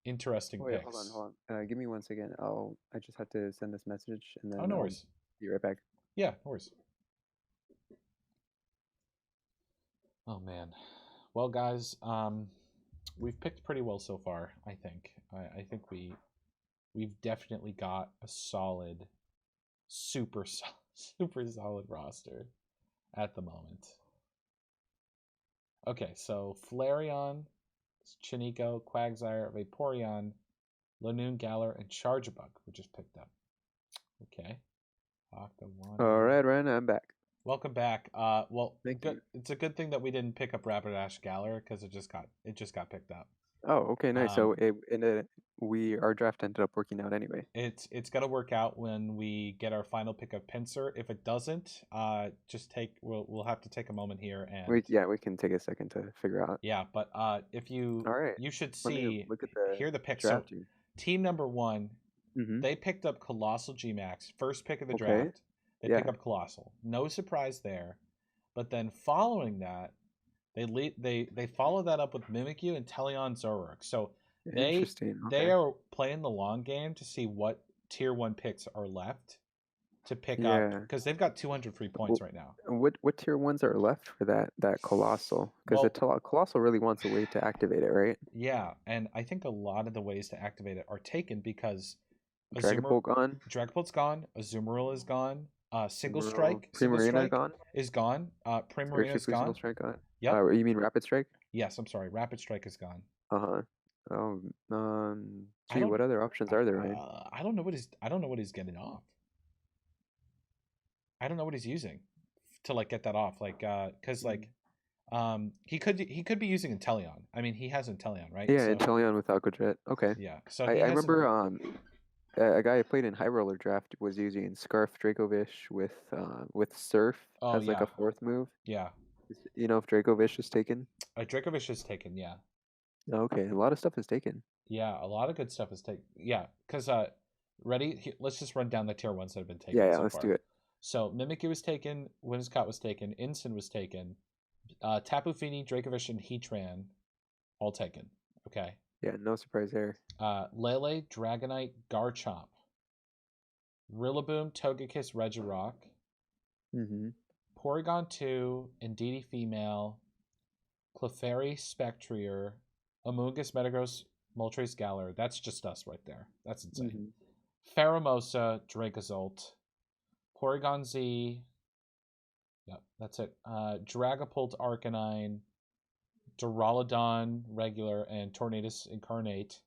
Interesting Wait, picks. hold on. Give me 1 second. I just have to send this message and then Oh, no I'll worries. be right back. Yeah, no worries. Oh man. Well, guys, we've picked pretty well so far. I think. I think we've definitely got a solid, super solid roster at the moment. Okay, so Flareon, Chiniko, Quagsire, Vaporeon, Lanoon, Galar, and Charjabug were just picked up. Okay. All right, Ryan, I'm back. Welcome back. Well, Thank good. you. It's a good thing that we didn't pick up Rapidash Galar because it just got picked up. Oh, okay, nice. So our draft ended up working out anyway. It's gonna work out when we get our final pick of Pinsir. If it doesn't, we'll have to take a moment here and We can take a second to figure out. yeah. But if you All right, you should let me see look at hear the picks. draft So here. team number 1, Mm-hmm. they picked up Colossal Gmax, first pick of the Okay. draft. They Yeah. pick up Colossal. No surprise there. But then following that, they follow that up with Mimikyu and Teleon Zoroark. So Interesting. they Okay. are playing the long game to see what tier 1 picks are left to pick up Yeah. because they've got 200 free points right now. What tier 1s are left for that Colossal? Because the Colossal really wants a way to activate it, right? Yeah, and I think a lot of the ways to activate it are taken because Dragapult gone. Dragapult's gone. Azumarill is gone. Single Azumarill, Strike Primarina gone. is gone. Primarina's Seriously, gone. Single Strike gone. Yep. You mean Rapid Strike? Yes, I'm sorry. Rapid Strike is gone. Uh-huh. Gee, what other options are there, right? I don't know what he's getting off. I don't know what he's using to like get that off. Like, because like, he could be using Inteleon. I mean, he has Inteleon, right? Yeah, So, Inteleon with Aqua Jet. Okay. yeah. So I remember a guy I played in High Roller Draft was using Scarf Dracovish with Surf as like a 4th move. Yeah. You know if Dracovish is taken? Dracovish is taken. Yeah. Okay, a lot of stuff is taken. Yeah, a lot of good stuff is taken. Yeah, because ready? Let's just run down the tier 1s that have been taken. Yeah, so let's far. do it. So Mimikyu was taken, Whimsicott was taken, Incin was taken, Tapu Fini, Dracovish, and Heatran all taken. Okay. Yeah, no surprise there. Lele, Dragonite, Garchomp, Rillaboom, Togekiss, Regirock, Mm-hmm. Porygon 2, Indeedee Female, Clefairy, Spectrier, Amoonguss, Metagross, Moltres, Galar. That's just us right there. That's insane. Mm-hmm. Pheromosa, Dracozolt, Porygon Z. Yep, that's it. Dragapult, Arcanine, Duraludon, Regular, and Tornadus Incarnate.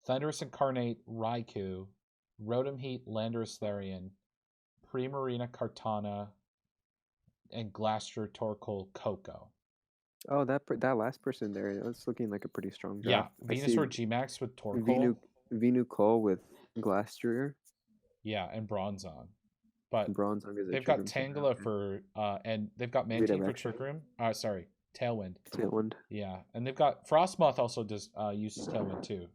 Thundurus Incarnate, Raikou, Rotom Heat, Landorus Therian, Primarina, Kartana, and Glastrier, Torkoal, Coco. Oh, that last person there, that's looking like a pretty strong draft. Yeah, Venusaur Gmax with Torkoal. Venusaur with Glastrier. Yeah, and Bronzong. But Bronzong is they've got Tangela for and they've got Mantine for Trick Room. Sorry, Tailwind. Tailwind. Yeah, and they've got Frostmoth also does uses Tailwind too.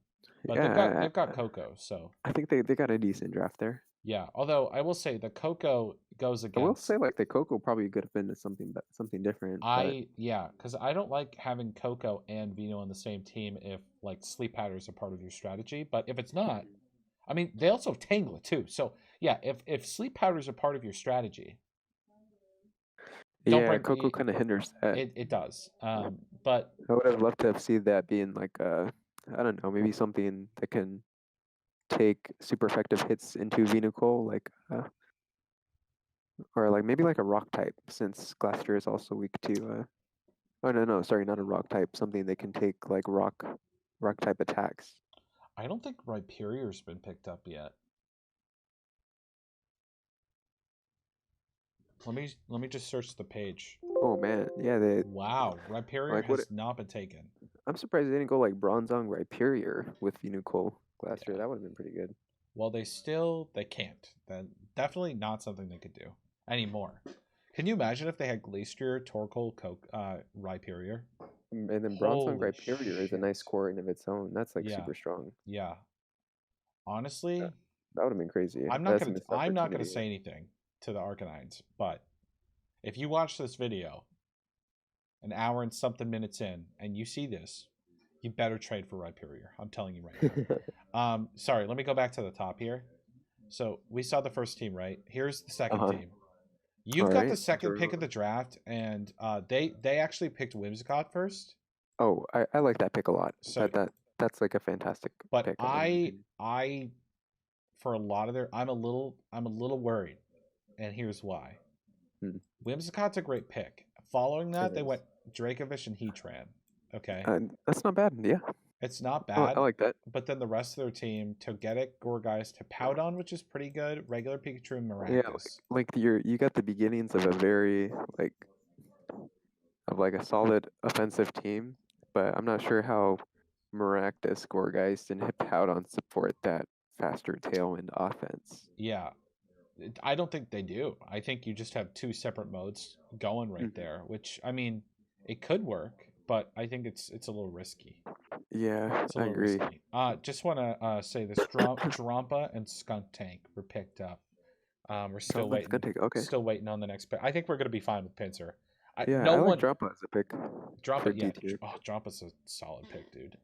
But Yeah, they've got Coco, so I think they got a decent draft there. yeah. Although I will say the Coco goes against. I will say like the Coco probably could have been something different. Because I don't like having Coco and Vino on the same team if like Sleep Powder is a part of your strategy. But if it's not, I mean they also have Tangela too. So yeah, if Sleep Powder is a part of your strategy, Coco kind of hinders that. It does. But I would have loved to have seen that being like I don't know, maybe something that can take super effective hits into Venusaur, like or like maybe like a rock type, since Glastrier is also weak to oh no, sorry, not a rock type, something that can take like rock type attacks. I don't think Rhyperior's been picked up yet. Let me just search the page. Oh man, yeah, wow, Rhyperior like, has not been taken. I'm surprised they didn't go like Bronzong Rhyperior with Venusaur Glastrier. Yeah. That would have been pretty good. Well, they can't. That definitely not something they could do anymore. Can you imagine if they had Glastrier, Torkoal, Rhyperior? And then Bronzong Holy Rhyperior is a nice core in of its own. That's like Yeah. super strong. Yeah. Honestly, That would have been crazy. I'm not That's a gonna missed I'm not gonna opportunity. say anything to the Arcanines, but if you watch this video an hour and something minutes in and you see this, you better trade for Rhyperior. I'm telling you right now. Sorry, let me go back to the top here. So we saw the first team, right? Here's the 2nd team. You've got the second pick of the draft, and they actually picked Whimsicott first. Oh, I like that pick a lot. So That's like a fantastic but pick. in my opinion. I for a lot of their I'm a little worried, and here's why. Whimsicott's a great pick. Following that, they went Dracovish and Heatran. Okay, that's not bad. Yeah, it's not I bad. like that. But then the rest of their team: Togetic, Gourgeist, Hippowdon, which is pretty good. Regular Pikachu, and Yeah, Maracas. like you got the beginnings of a very like a solid offensive team, but I'm not sure how Maractus, Gourgeist, and Hippowdon support that faster tailwind offense. Yeah, I don't think they do. I think you just have 2 separate modes going right there, which I mean, it could work, but I think it's a little risky. Yeah, It's a I little agree. risky. Just want to say this: Drampa and Skunk Tank were picked up. We're still Sounds like waiting. it's gonna take. Okay. Still waiting on the next pick. I think we're gonna be fine with Pinsir. Yeah, No I one like Drampa as a pick. Drampa. for Yeah, D tier. Drampa's a solid pick, dude.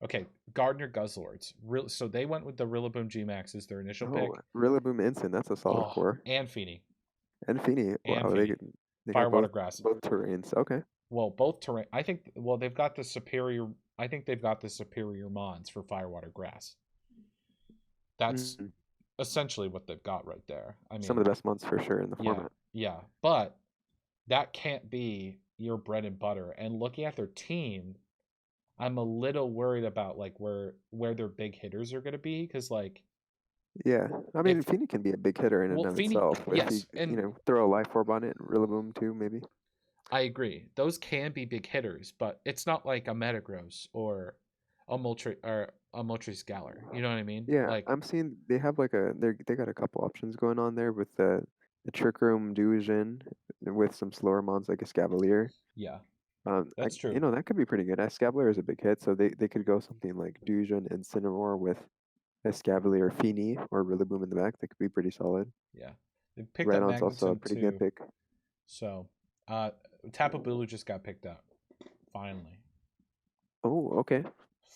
Okay, Gardner Guzzlords. So they went with the Rillaboom G-Max as their initial pick. Rillaboom Ensign, that's a solid core. And Feeny. And Feeny. And Wow, Feeny. they Fire, got water, both, grass. both terrains. Okay. Well, both terrain. I think. Well, they've got the superior. I think they've got the superior mons for fire, water, grass. That's essentially what they've got right there. I mean, some of the best months for sure in the format. Yeah, but that can't be your bread and butter. And looking at their team, I'm a little worried about like where their big hitters are going to be because like. Yeah, I mean, Feeny can be a big hitter in and of Feeny, itself. yes, If you throw a Life Orb on it, Rillaboom too, maybe. I agree. Those can be big hitters, but it's not like a Metagross or a Moltres Galar. You know what I mean? Yeah, like I'm seeing they have like they got a couple options going on there with the Trick Room Dusion with some slower mons like a Scavalier. Yeah, that's true. You know, that could be pretty good. Scavalier is a big hit, so they could go something like Dusion and Cinnamore with Escavalier, Feeny, or Rillaboom in the back. That could be pretty solid. Yeah, they picked up Redon's also a Magneton pretty too. good pick. So, Tapu Bulu just got picked up. Finally. Oh, okay.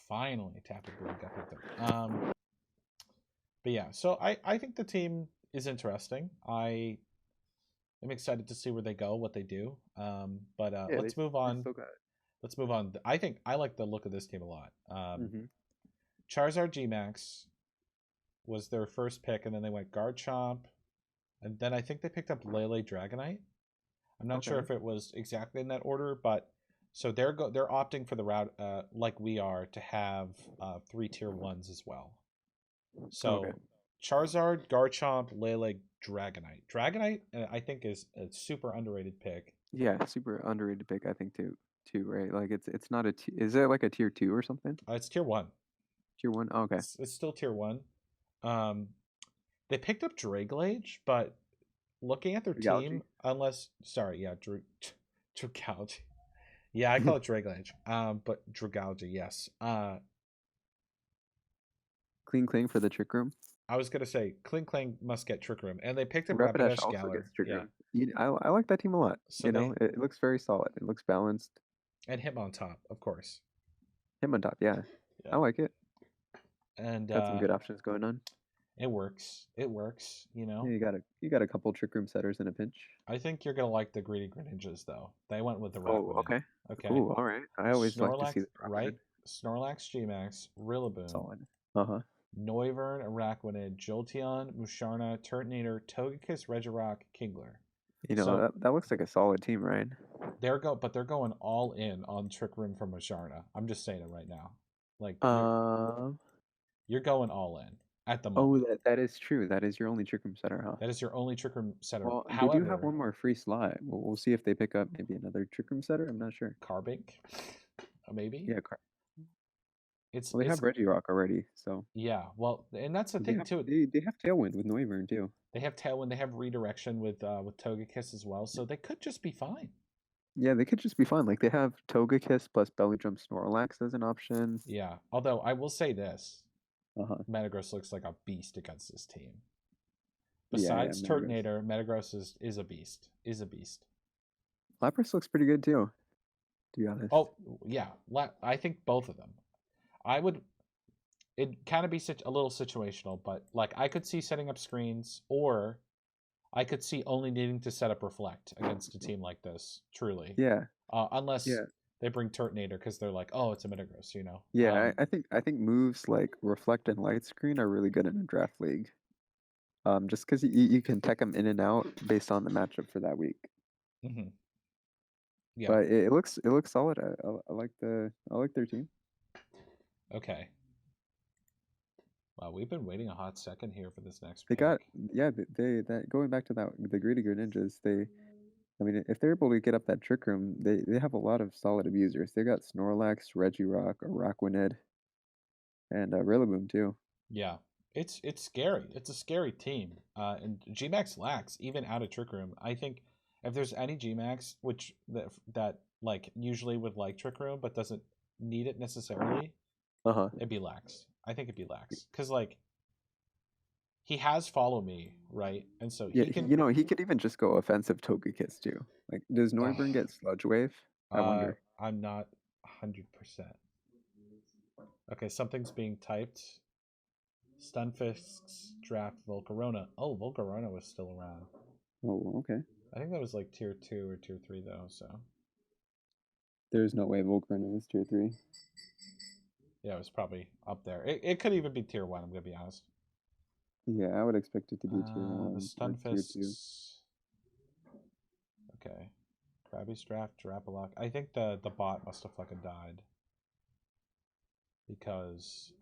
Finally, Tapu Bulu got picked up. But yeah, so I think the team is interesting. I am excited to see where they go, what they do. But Yeah, let's move on. Still got it. Let's move on. I think I like the look of this team a lot. Charizard G-Max was their first pick, and then they went Garchomp, and then I think they picked up Lele Dragonite. I'm not sure if it was exactly in that order, but so they're opting for the route like we are to have 3 tier 1s as well. So Charizard, Garchomp, Lele, Dragonite. Dragonite, I think, is a super underrated pick. Yeah, super underrated pick, I think too, right? Like it's not is it like a tier 2 or something? It's tier 1. Tier 1. Oh, okay. It's still tier 1. They picked up Dragalge, but looking at their team, Dragalge. Yeah, I call it Dragalge. But Dragalge, yes. Cling for the Trick Room. I was gonna say Kling must get Trick Room, and they picked up Rapidash Rapidash also Galar. gets Trick Room. I like that team a lot. So it looks very solid. It looks balanced. And Hitmontop, of course. Hitmontop, yeah. I like it. And got some good options going on. It works. You know. Yeah, you got a couple Trick Room setters in a pinch. I think you're gonna like the Greedy Greninjas though. They went with the Rock. Oh, okay. Okay. Ooh, all right. I always like to see the right. Snorlax, G-Max, Rillaboom, solid. Noivern, Araquanid, Jolteon, Musharna, Turtonator, Togekiss, Regirock, Kingler. You know, that looks like a solid team, right? They're going all in on Trick Room from Musharna. I'm just saying it right now. Like you're going all in at the moment. Oh, that is true. That is your only Trick Room setter, huh? That is your only Trick Room setter. Well, they do have one more free slot. We'll see if they pick up maybe another Trick Room setter. I'm not sure. Carbink, maybe. Yeah, they have Regirock already, so yeah. Well, and that's the thing too. They have Tailwind with Noivern too. They have Tailwind. They have Redirection with Togekiss as well, so they could just be fine. Yeah, they could just be fine. Like they have Togekiss plus Belly Drum Snorlax as an option. Yeah. Although I will say this, Metagross looks like a beast against this team. Yeah, Besides Metagross. Turtonator, Metagross is a beast. Lapras looks pretty good too, to be honest. Oh yeah, I think both of them. It kind of be a little situational, but like I could see setting up screens, or I could see only needing to set up Reflect against a team like this. Truly, Yeah. Unless they bring Turtonator because they're like, oh, it's a Metagross, you know. Yeah, I think moves like Reflect and Light Screen are really good in a draft league. Just because you can tech them in and out based on the matchup for that week. Mm-hmm. Yeah. But it looks solid. I like their team. Okay. Wow, we've been waiting a hot second here for this next They pick. got that going back to the Greedy Greninjas. I mean, if they're able to get up that Trick Room, they have a lot of solid abusers. They got Snorlax, Regirock, Araquanid, and Rillaboom too. Yeah, it's scary. It's a scary team. And Gmax lacks even out of Trick Room. I think if there's any Gmax which that like usually would like Trick Room but doesn't need it necessarily, it'd be Lax. I think it'd be Lax because like he has Follow Me, right? And so Yeah, he can. he could even just go offensive Togekiss too. Like, does Noivern get Sludge Wave? I wonder. I'm not 100%. Okay, something's being typed. Stunfisk's draft Volcarona. Oh, Volcarona was still around. Oh, okay. I think that was like tier 2 or tier 3 though, so. There's no way Volcarona was tier 3. Yeah, it was probably up there. It could even be tier 1, I'm going to be honest. Yeah, I would expect it to be tier 1 The or tier 2. Okay. Krabby's draft, Girapalock. I think the bot must have fucking died. Because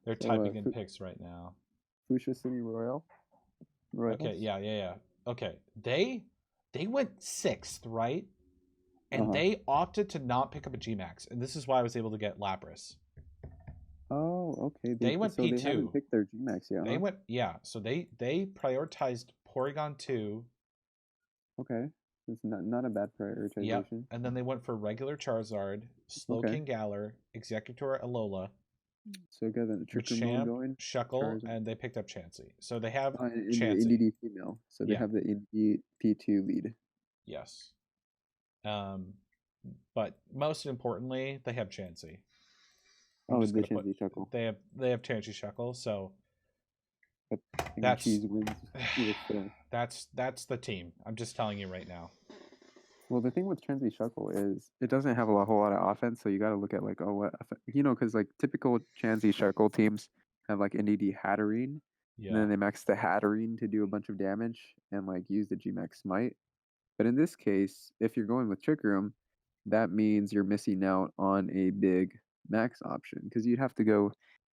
they're typing in picks right now. Fuchsia City Royals? Okay, yeah. Okay, they went 6th, right? And they opted to not pick up a Gmax, and this is why I was able to get Lapras. Oh, okay. They went so P2. They haven't picked their Gmax yet. They went, yeah. So they prioritized Porygon 2. Okay, it's not a bad prioritization. Yep. And then they went for regular Charizard, Slowking Galar, Executor Alola, So got the Trick Room mode going. Shuckle, Charizard. and they picked up Chansey. So they have The Chansey. NDD female. So they have the NDD P2 lead. Yes. But most importantly, they have Chansey. Oh, the Chansey Shuckle. They have Chansey Shuckle, so that's cheese wins. That's the team. I'm just telling you right now. Well, the thing with Chansey Shuckle is it doesn't have a whole lot of offense, so you got to look at like, because like typical Chansey Shuckle teams have like NDD Hatterene, and then they max the Hatterene to do a bunch of damage and like use the Gmax Smite. But in this case, if you're going with Trick Room, that means you're missing out on a big max option because you'd have to go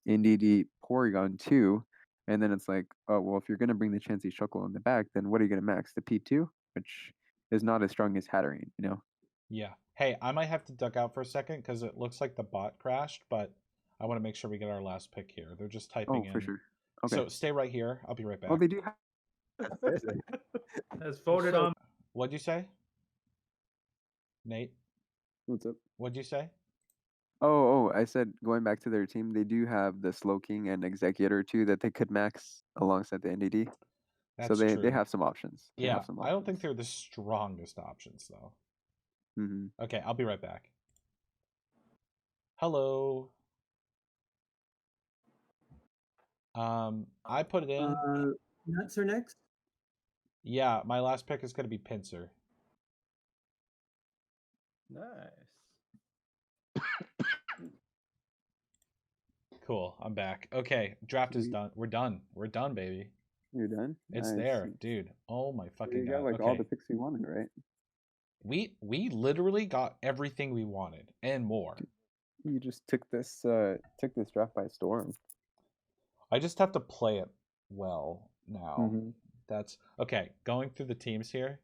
NDD Porygon 2, and then it's like, oh, well, if you're going to bring the Chansey Shuckle in the back, then what are you going to max? The P2, which is not as strong as Hatterene, you know? Yeah. Hey, I might have to duck out for a second because it looks like the bot crashed, but I want to make sure we get our last pick here. They're just typing in. Oh, for sure. Okay. So stay right here. I'll be right back. Oh, they do have... That's voted on. What'd you say? Nate? What's up? What'd you say? Oh, I said going back to their team, they do have the Slowking and Executor too that they could max alongside the NDD. That's so they true. have some options. I don't think they're the strongest options though. Mm-hmm. Okay, I'll be right back. Hello. I put it in. Nuts are next? Yeah, my last pick is going to be Pinsir. Nice. Cool, I'm back. Okay, draft is done. We're done. We're done, baby. You're done? It's there, dude. Oh my fucking god. You got all the picks we wanted, right? We literally got everything we wanted and more. You just took this draft by storm. I just have to play it well now. Mm-hmm. That's okay. Going through the teams here.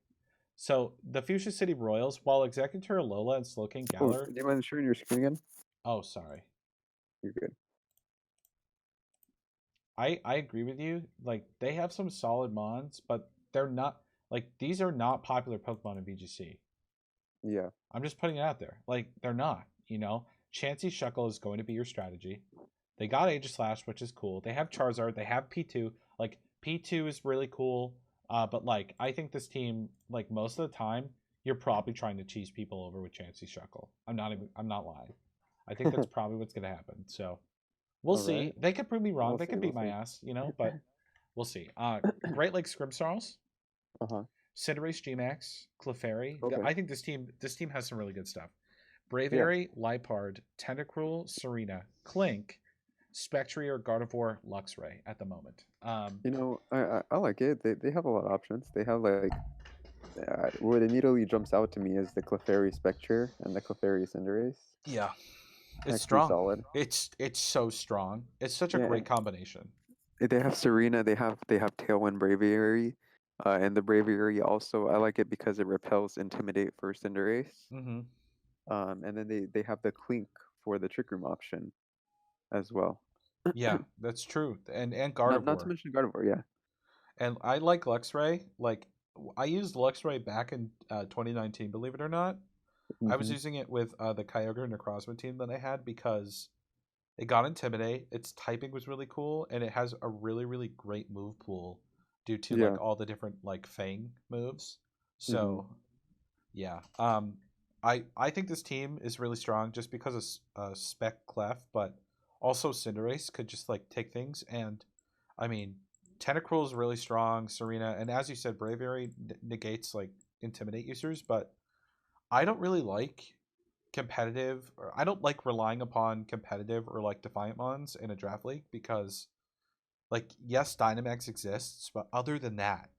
So the Fuchsia City Royals, while Executor Alola and Slowking Galar. Do you mind sharing your screen again? Oh, sorry. You're good. I agree with you. Like they have some solid mons, but they're not like these are not popular Pokemon in VGC. Yeah. I'm just putting it out there. Like they're not. You know, Chansey Shuckle is going to be your strategy. They got Aegislash, which is cool. They have Charizard. They have P2. Like, P2 is really cool. But, like, I think this team, like, most of the time, you're probably trying to cheese people over with Chansey Shuckle. I'm not lying. I think that's probably what's going to happen. So, we'll see. Alright. They could prove me wrong. We'll They see, could beat we'll my see. ass, you know, but we'll see. Great Lakes Grimmsnarls, Uh-huh. Cinderace Gmax, Clefairy. Okay. I think this team has some really good stuff. Braviary, Lipard, Tentacruel, Serena, Clink, Spectrier, Gardevoir, Luxray at the moment. You know, I like it. They have a lot of options. They have like what immediately jumps out to me is the Clefairy Spectre and the Clefairy Cinderace. Yeah, Actually it's strong. solid. It's so strong. It's such a Yeah. great combination. They have Serena. They have Tailwind Braviary, and the Braviary also I like it because it repels Intimidate for Cinderace. Mm-hmm. And then they have the Clink for the Trick Room option, as well. Yeah, that's true. And Not Gardevoir. to mention Gardevoir, yeah. And I like Luxray. Like, I used Luxray back in 2019, believe it or not. I was Mhm. using it with the Kyogre Necrozma team that I had because it got Intimidate. Its typing was really cool, and it has a really, really great move pool due to Yeah. like all the different like Fang moves. So, yeah. I think this team is really strong just because of Spec Clef, but also Cinderace could just like take things. And I mean, Tentacruel is really strong. Serena, and as you said, Braviary negates like Intimidate users, but I don't really like competitive, or I don't like relying upon competitive or like Defiant Mons in a draft league because, like, yes, Dynamax exists, but other than that,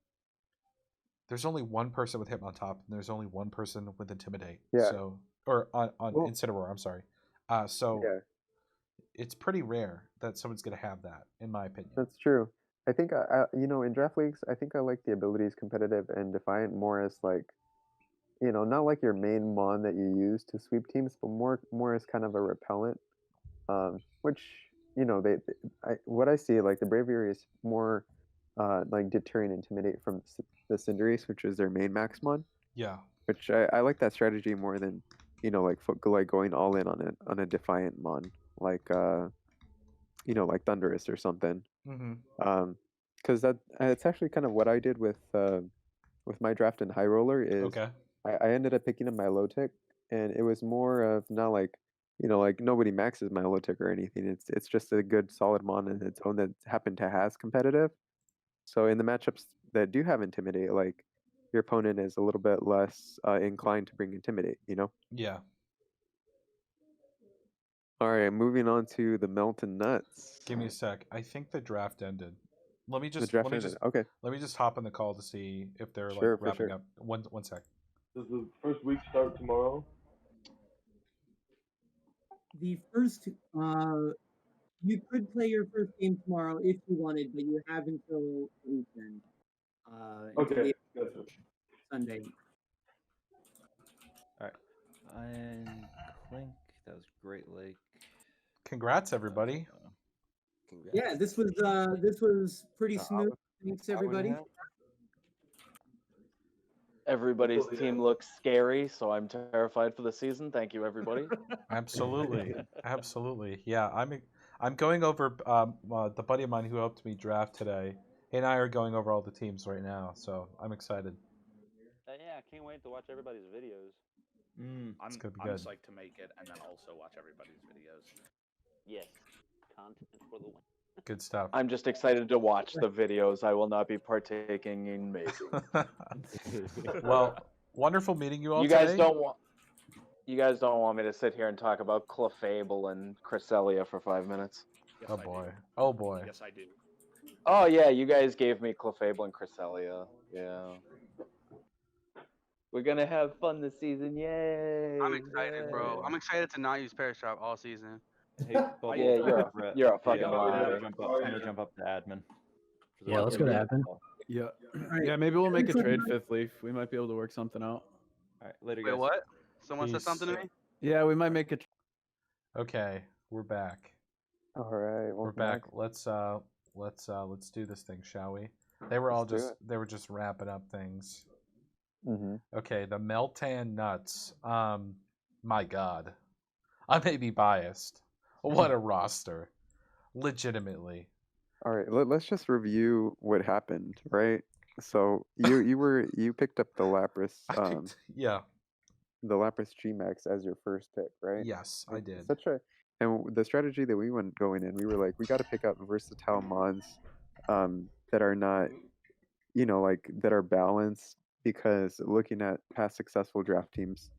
there's only one person with Hitmontop and there's only one person with Intimidate. Yeah. So, or on Well- Incineroar, I'm sorry. So Yeah, it's pretty rare that someone's gonna have that, in my opinion. that's true. I think in draft leagues, I think I like the abilities competitive and Defiant more as like, not like your main mon that you use to sweep teams, but more as kind of a repellent. Which what I see like the Braviary is more like deter and intimidate from the Cinderace, which is their main max mon. Yeah. Which I like that strategy more than like going all in on a Defiant mon like like Thundurus or something. Mm-hmm. Because that it's actually kind of what I did with my draft in High Roller is Okay. I ended up picking up my low tick, and it was more of not like like nobody maxes my low tick or anything. It's just a good solid mon in its own that happened to has competitive. So in the matchups that do have intimidate, like your opponent is a little bit less inclined to bring intimidate. Yeah. All right, moving on to the Melton Nuts. Give me a sec. I think the draft ended. Let me The just draft ended. Okay. let me just hop on the call to see if they're Sure, like for wrapping sure. up. One sec. Does the first week start tomorrow? The first, you could play your first game tomorrow if you wanted, but you have until the weekend. Until Okay, the gotcha. Sunday. All right. And Clink, that was Great Lake. Congrats, everybody. Yeah, this was pretty smooth. Thanks everybody. Everybody's team looks scary, so I'm terrified for the season. Thank you, everybody. Absolutely, absolutely. Yeah, I'm going over the buddy of mine who helped me draft today. He and I are going over all the teams right now, so I'm excited. Yeah, I can't wait to watch everybody's videos. It's gonna be I'm good. psyched to make it and then also watch everybody's videos. Yes, content for the win. Good stuff. I'm just excited to watch the videos. I will not be partaking in making. Well, wonderful meeting you all You guys today. don't want me to sit here and talk about Clefable and Cresselia for 5 minutes. Yes, Oh I boy. do. Oh boy. Yes, I do. Oh yeah, you guys gave me Clefable and Cresselia. Yeah. We're gonna have fun this season, yay! I'm excited, bro. I'm excited to not use Parastrap all season. Hey, Bubble, Yeah, you're a fucking I'm liar. gonna jump up to admin. for the Yeah, let's go to admin. Yeah. right. Yeah, maybe we'll make a trade fifth leaf. We might be able to work something out. All right, later, Wait, guys. what? Someone said Peace. something to me? Yeah, we might make a Okay, we're back. All right. We're back. Let's do this thing, shall we? They were all Let's do they were just wrapping up things. Mm-hmm. Okay, the Meltan Nuts. My God. I may be biased. What a roster. Legitimately. All right, let's just review what happened, right? So you picked up the Lapras Yeah. the Lapras G-Max as your first pick, right? Yes, I did. And the strategy that we went going in, we were like, we got to pick up versatile mons that are not, like that are balanced, because looking at past successful draft teams,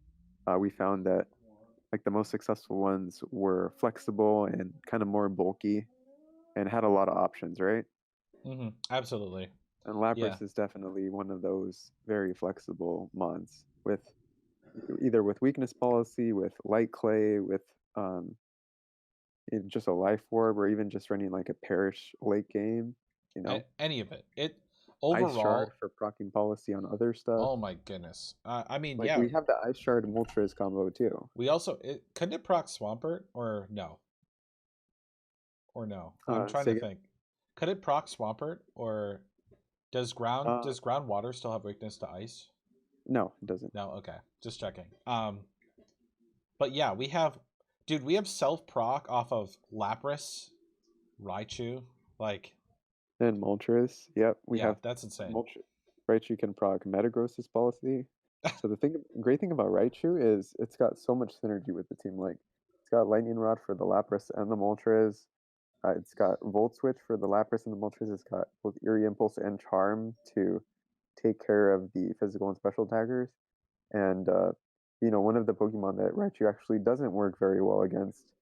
we found that like the most successful ones were flexible and kind of more bulky and had a lot of options, right? Absolutely. And Lapras Yeah. is definitely one of those very flexible mons with either with weakness policy, with light clay, with just a life orb, or even just running like a perish late game. Any of it. It Ice shard overall. for proccing policy on other stuff. Oh my goodness. I mean, Like yeah. we have the Ice Shard Moltres combo too. We also couldn't it proc Swampert or no? Or no? I'm trying to think. Could it proc Swampert, or does groundwater still have weakness to ice? No, it doesn't. No, okay. Just checking. But yeah, we have self proc off of Lapras, Raichu, like, and Moltres. Yep, we have. That's insane. Raichu can proc Metagross's policy. So the great thing about Raichu is it's got so much synergy with the team. Like it's got Lightning Rod for the Lapras and the Moltres. It's got Volt Switch for the Lapras and the Moltres. It's got both Eerie Impulse and Charm to take care of the physical and special daggers. And one of the Pokemon that Raichu actually doesn't work very well against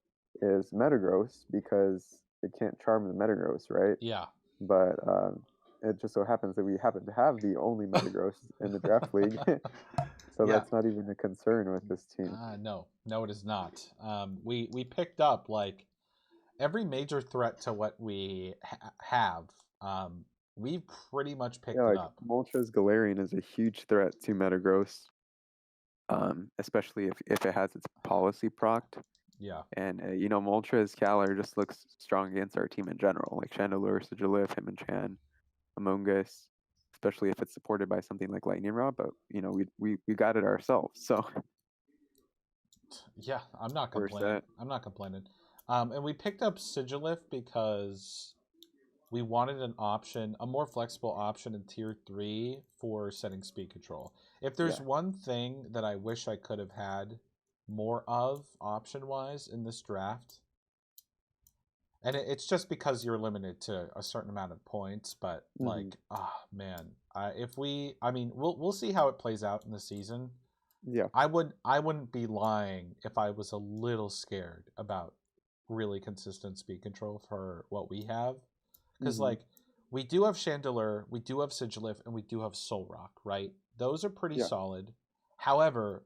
is Metagross, because it can't charm the Metagross, right? Yeah. But it just so happens that we happen to have the only Metagross in the draft league. So that's not even a concern with this team. No, it is not. We picked up like every major threat to what we have. We've pretty much picked it up. Moltres Galarian is a huge threat to Metagross, especially if it has its policy procced. Yeah. And Moltres Galar just looks strong against our team in general, like Chandelure, Sigilif, Hitmonchan, Among Us, especially if it's supported by something like Lightning Rod. But we got it ourselves, so yeah, I'm not complaining. And we picked up Sigilif because we wanted an option, a more flexible option in tier 3 for setting speed control. If there's one thing that I wish I could have had more of option-wise in this draft, and it's just because you're limited to a certain amount of points, but we'll see how it plays out in the season. Yeah. I wouldn't be lying if I was a little scared about really consistent speed control for what we have. Because we do have Chandelure, we do have Sigilif, and we do have Solrock, right? Those are pretty solid. However,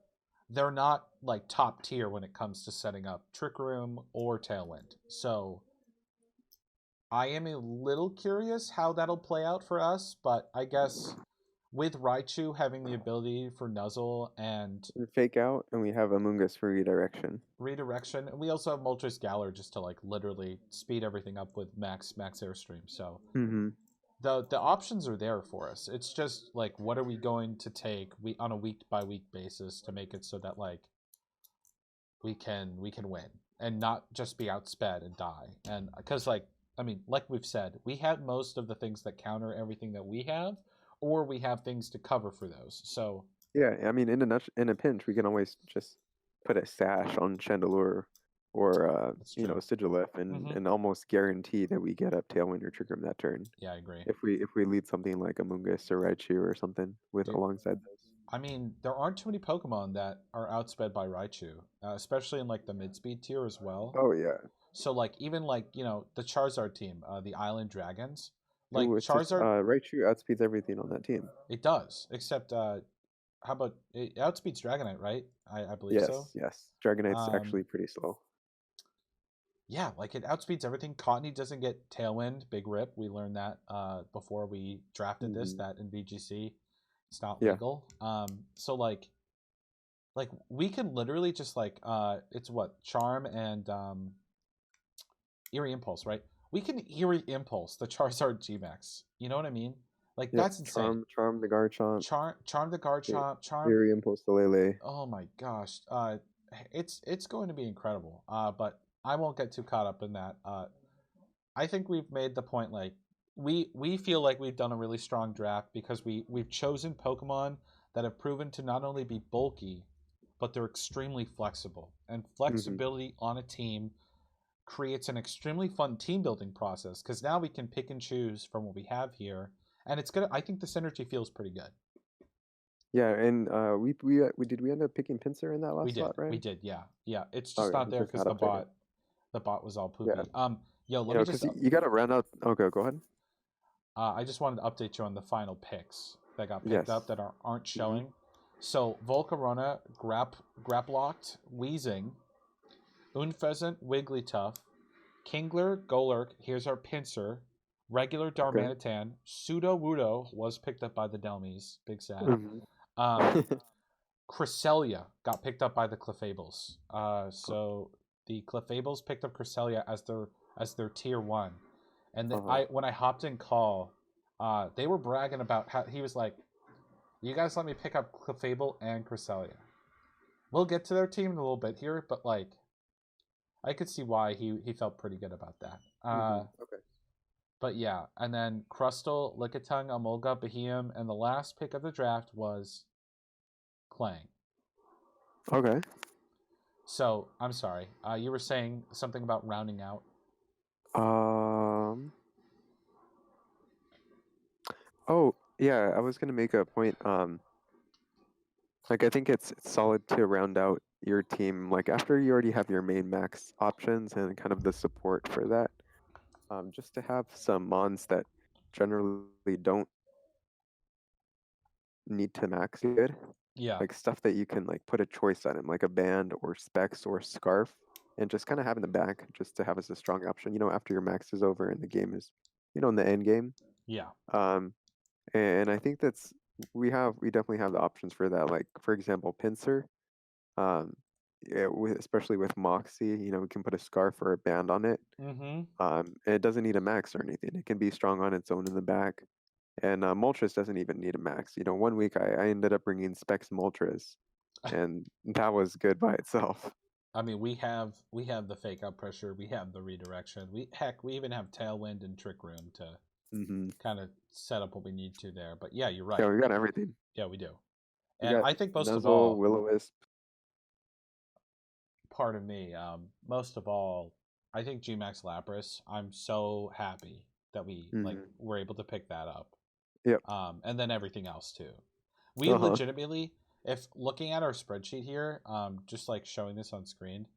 they're not like top tier when it comes to setting up Trick Room or Tailwind. So I am a little curious how that'll play out for us, but I guess with Raichu having the ability for Nuzzle and Fake Out, and we have Among Us for Redirection. And we also have Moltres Galar just to like literally speed everything up with max Airstream. So the options are there for us. It's just like, what are we going to take on a week by week basis to make it so that like we can win and not just be outsped and die. And because like we've said, we have most of the things that counter everything that we have, or we have things to cover for those. So yeah, I mean, in a pinch, we can always just put a sash on Chandelure or Sigilif and almost guarantee that we get up Tailwind or Trick Room that turn. Yeah, I agree. If we lead something like Among Us or Raichu or something alongside those. I mean, there aren't too many Pokemon that are outsped by Raichu, especially in like the mid-speed tier as well. Oh yeah. So like even like the Charizard team, the Island Dragons, like Charizard, Raichu outspeeds everything on that team. It does, except how about it outspeeds Dragonite, right? I believe so. Yes. Dragonite's actually pretty slow. Yeah, like it outspeeds everything. Cottony doesn't get Tailwind, big rip. We learned that before we drafted this, that in VGC it's not legal. So like we can literally just like it's what, Charm and Eerie Impulse, right? We can Eerie Impulse the Charizard G-Max. You know what I mean? Like that's insane. Charm the Garchomp. Charm the Garchomp. Charm Eerie Impulse the Lele. Oh my gosh. it's going to be incredible. But I won't get too caught up in that. I think we've made the point, like, we feel like we've done a really strong draft because we've chosen Pokemon that have proven to not only be bulky, but they're extremely flexible. And flexibility on a team creates an extremely fun team building process because now we can pick and choose from what we have here, and I think the synergy feels pretty good. Yeah, and we end up picking Pinsir in that last slot, right? We did, yeah. It's just Okay, not it's there just because not up there. the bot was all poopy. Yeah. Yo, You let know, me just because you got to round out. Okay, go ahead. I just wanted to update you on the final picks that got picked Yes. up that aren't showing. So Volcarona, Graplocked, Weezing, Unpheasant, Wigglytuff, Kingler, Golurk, here's our Pinsir, regular Darmanitan, Pseudo-Wudo was picked up by the Delmies, big sad. Cresselia got picked up by the Clefable. So the Clefable picked up Cresselia as their tier 1. And then when I hopped in call, they were bragging about how he was like, "You guys let me pick up Clefable and Cresselia." We'll get to their team in a little bit here, but like, I could see why he felt pretty good about that. Okay. But yeah, and then Crustle, Lickitung, Emolga, Behemoth, and the last pick of the draft was Clang. Okay. So I'm sorry, you were saying something about rounding out. Oh yeah, I was gonna make a point. Like I think it's solid to round out your team. Like after you already have your main max options and kind of the support for that, just to have some mons that generally don't need to max good. Yeah. Like stuff that you can like put a choice on him, like a band or specs or scarf, and just kind of have in the back just to have as a strong option. You know, after your max is over and the game is, you know, in the end game. Yeah. And I think we definitely have the options for that. Like for example, Pinsir, especially with Moxie, you know, we can put a scarf or a band on it. And it doesn't need a max or anything. It can be strong on its own in the back. And Moltres doesn't even need a max. You know, one week I ended up bringing Specs Moltres, and that was good by itself. I mean, we have the fake out pressure, we have the redirection, we even have Tailwind and Trick Room to kind of set up what we need to there. But yeah, you're right. Yeah, we got everything. Yeah, we do. And I think most of all, pardon me, most of all, I think Gmax Lapras. I'm so happy that we like were able to pick that up. Yep. And then everything else too. We legitimately, if looking at our spreadsheet here, just like showing this on screen,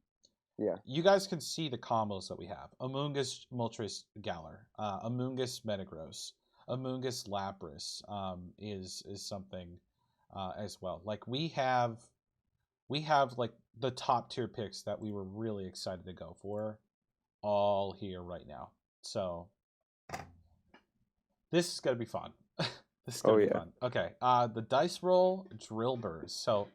yeah, you guys can see the combos that we have. Amoonguss, Moltres, Galar, Amoonguss, Metagross, Amoonguss, Lapras is something as well. Like we have like the top tier picks that we were really excited to go for, all here right now. So this is gonna be fun. This is gonna be fun. Okay, the dice roll Drillburs. So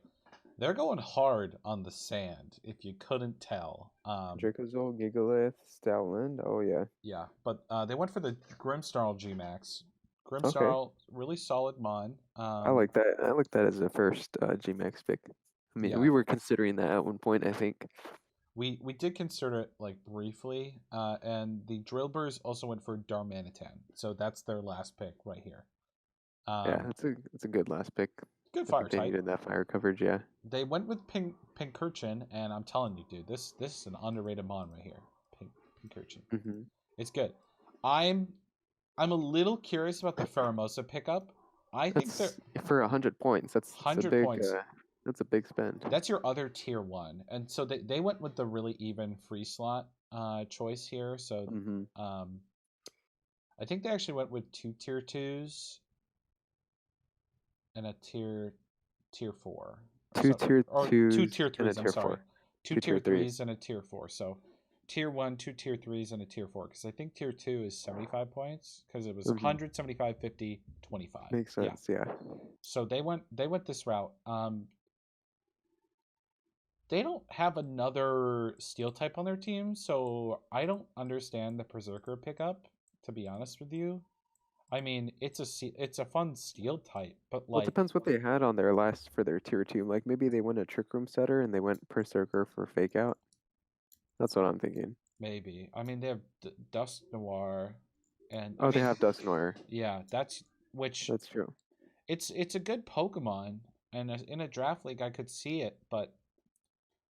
they're going hard on the sand, if you couldn't tell. Dracozolt, Gigalith, Stoutland. Oh yeah. Yeah, but they went for the Grimmsnarl Gmax. Grimmsnarl, really solid mon. I like that. I like that as a first Gmax pick. I mean, we were considering that at one point, I think. We did consider it like briefly, and the Drillburs also went for Darmanitan, so that's their last pick right here. Yeah, it's a good last pick. Good fire they type. needed that fire coverage, yeah. They went with Pincurchin, and I'm telling you, dude, this is an underrated mon right here. Pincurchin. It's good. I'm a little curious about the Pheromosa pickup. I think they're for 100 points. That's 100 a big points. That's a big spend. That's your other tier 1, and so they went with the really even free slot choice here. So I think they actually went with 2 tier 2s and a tier 4. Two tier 3s. I'm sorry, 2 tier 3s and a tier 4. So tier 1, 2 tier 3s, and a tier 4. Because I think tier 2 is 75 points. Because it was 100, 75, 50, 25. Makes sense. Yeah. So they went this route. They don't have another steel type on their team, so I don't understand the Berserker pickup, to be honest with you. I mean, it's a fun steel type, but Well, it like depends what they had on their last for their tier 2. Like maybe they went a Trick Room setter and they went Berserker for Fake Out. That's what I'm thinking. maybe. I mean, they have Dust Noir, and Oh, they have Dust Noir. Yeah, that's true. It's a good Pokemon, and in a draft league, I could see it, but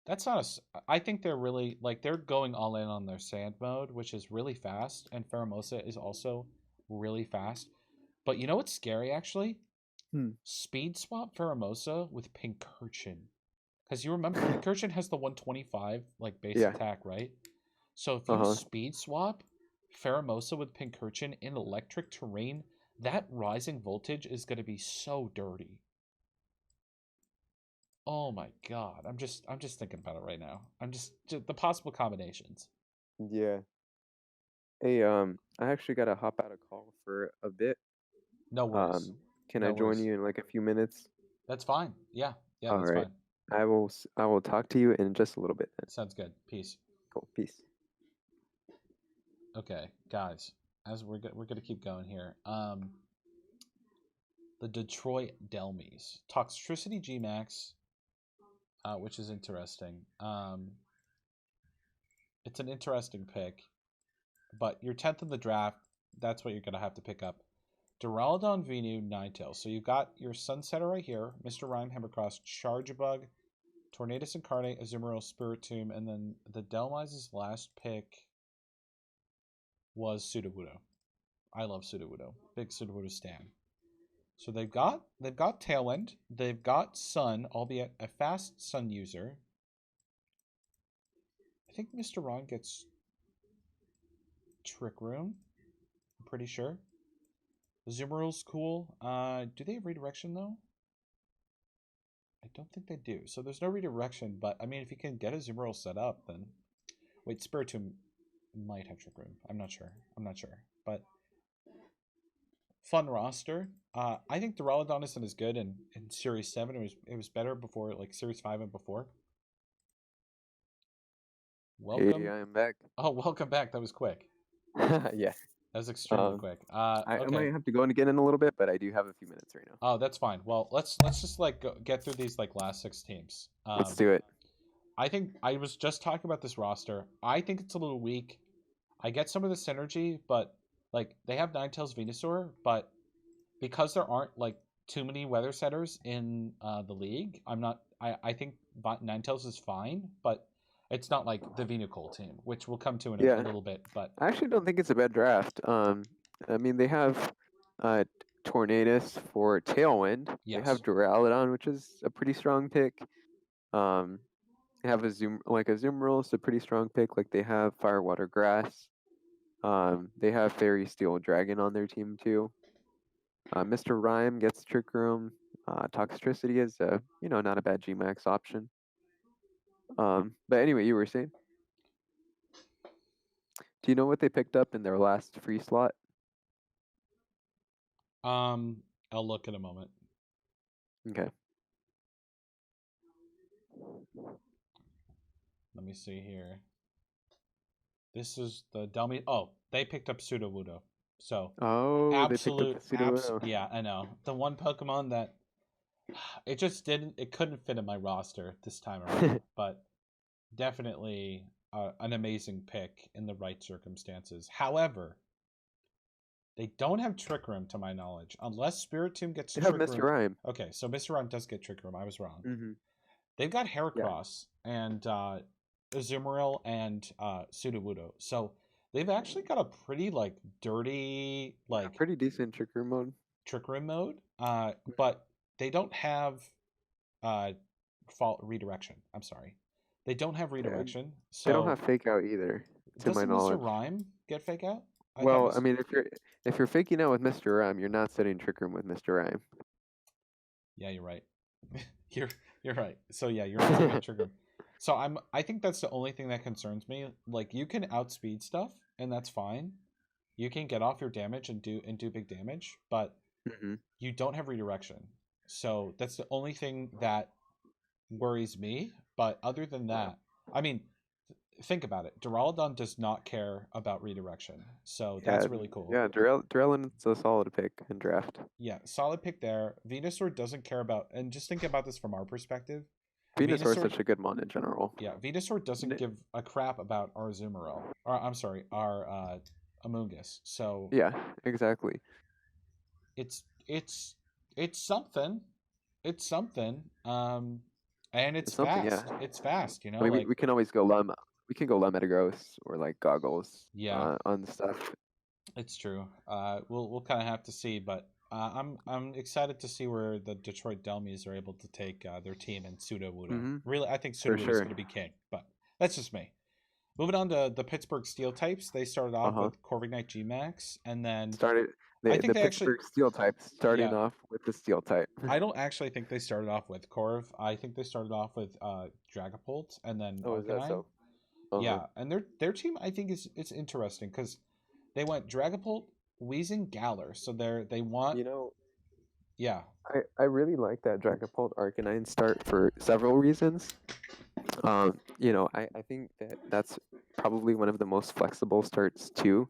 that's not I think they're really like they're going all in on their sand mode, which is really fast, and Pheromosa is also really fast. But you know what's scary actually? Speed swap Pheromosa with Pincurchin. Because you remember Pincurchin has the 125 like base attack, right? So if you speed swap Pheromosa with Pincurchin in electric terrain, that rising voltage is going to be so dirty. Oh my god, I'm just thinking about it right now. I'm just the possible combinations. Yeah. Hey, I actually gotta hop out of call for a bit. No worries. Can I join you in like a few minutes? That's fine. Yeah, All that's right. fine. I will talk to you in just a little bit then. Sounds good. Peace. Cool. Peace. Okay, guys, as we're gonna keep going here. The Detroit Delmies Toxtricity Gmax, which is interesting. It's an interesting pick, but you're 10th in the draft. That's what you're gonna have to pick up. Duraludon, Venu, Ninetales. So you've got your Sunsetter right here, Mr. Rhyme, Hammercross, Chargebug, Tornadus Incarnate, Azumarill, Spiritomb, and then the Delmise's last pick was Sudowoodo. I love Sudowoodo. Big Sudowoodo stan. So they've got Tailwind, they've got Sun, albeit a fast Sun user. I think Mr. Ron gets Trick Room. I'm pretty sure. Azumarill's cool. Do they have redirection though? I don't think they do. So there's no redirection, but I mean if you can get Azumarill set up, then wait, Spiritomb might have Trick Room. I'm not sure. But fun roster. I think Duraludon isn't as good in Series 7. It was better before like Series 5 and before. Welcome. Hey, I am back. Oh, welcome back. That was quick. Yeah. That was extremely quick. I might have to go in again in a little bit, but I do have a few minutes right now. Oh, that's fine. Well, let's just like get through these like last 6 teams. Let's do it. I think I was just talking about this roster. I think it's a little weak. I get some of the synergy, but like they have Ninetales Venusaur, but because there aren't like too many weather setters in the league, I think Ninetales is fine, but it's not like the Venucool team, which we'll come to in a little bit. But I actually don't think it's a bad draft. I mean, they have Tornadus for Tailwind. Yes. They have Duraludon, which is a pretty strong pick. They have Azumarill is a pretty strong pick. Like they have Fire, Water, Grass. They have Fairy, Steel, Dragon on their team too. Mr. Rhyme gets Trick Room. Toxtricity is not a bad Gmax option. But anyway, you were saying? Do you know what they picked up in their last free slot? I'll look in a moment. Okay. Let me see here. This is the Delmi. Oh, they picked up Sudowoodo. So absolute, they picked up Sudowoodo. Yeah, I know. The one Pokemon that it just couldn't fit in my roster this time around, but definitely an amazing pick in the right circumstances. However, they don't have Trick Room to my knowledge, unless Spiritomb gets They Trick have Mr. Room. Rhyme. Okay, so Mr. Rhyme does get Trick Room. I was wrong. Mm-hmm. They've got Heracross and Azumarill and Sudowoodo. So they've actually got a pretty like dirty pretty decent Trick Room mode. But they don't have fault redirection. I'm sorry. They don't have redirection. So they don't have Fake Out either, to my knowledge. Mr. Rhyme get Fake Out? I mean, if you're faking out with Mr. Rhyme, you're not setting Trick Room with Mr. Rhyme. Yeah, you're right. you're right. So yeah, you're not getting Trick Room. So I think that's the only thing that concerns me. Like you can outspeed stuff, and that's fine. You can get off your damage and do big damage, but you don't have redirection. So that's the only thing that worries me. But other than that, I mean, think about it. Duraludon does not care about redirection, so that's really cool. Yeah, Duraludon's a solid pick in draft. Yeah, solid pick there. Venusaur doesn't care about, and just think about this from our perspective. Venusaur is such a good mon in general. Yeah, Venusaur doesn't give a crap about our Azumarill. Or I'm sorry, our Amoonguss. So yeah, exactly. It's something. It's something. And it's fast. Yeah. It's fast, you know. I mean, like, we can always go we can go Metagross or like Goggles. Yeah. On the stuff. It's true. We'll kind of have to see, but I'm excited to see where the Detroit Delmies are able to take their team and Sudowoodo. Mm-hmm. Really, I think Sudowoodo is going to be king, but that's just me. Moving on to the Pittsburgh Steel types, they started off with Corviknight G-Max, and then I think the Pittsburgh Steel type starting off with the Steel type. I don't actually think they started off with Corv. I think they started off with Dragapult and then Arcanine. Is that so? Yeah, and their team I think it's interesting because they went Dragapult, Weezing, Galar. So they want Yeah. I really like that Dragapult Arcanine start for several reasons. I think that's probably one of the most flexible starts too,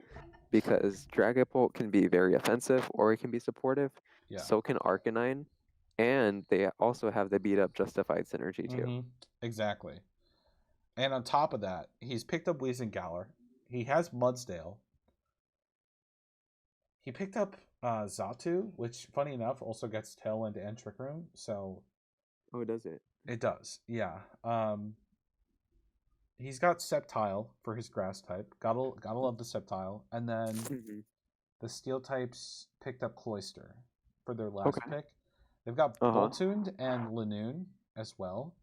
because Dragapult can be very offensive or it can be supportive. Yeah. So can Arcanine, and they also have the beat up Justified synergy too. Mm-hmm. Exactly. And on top of that, he's picked up Weezing Galar. He has Mudsdale. He picked up Xatu, which, funny enough, also gets Tailwind and Trick Room. So, does it? It does, yeah. He's got Sceptile for his Grass type. Gotta love the Sceptile. And then the Steel types picked up Cloyster for their last pick. They've got Boltund and Lanoon as well.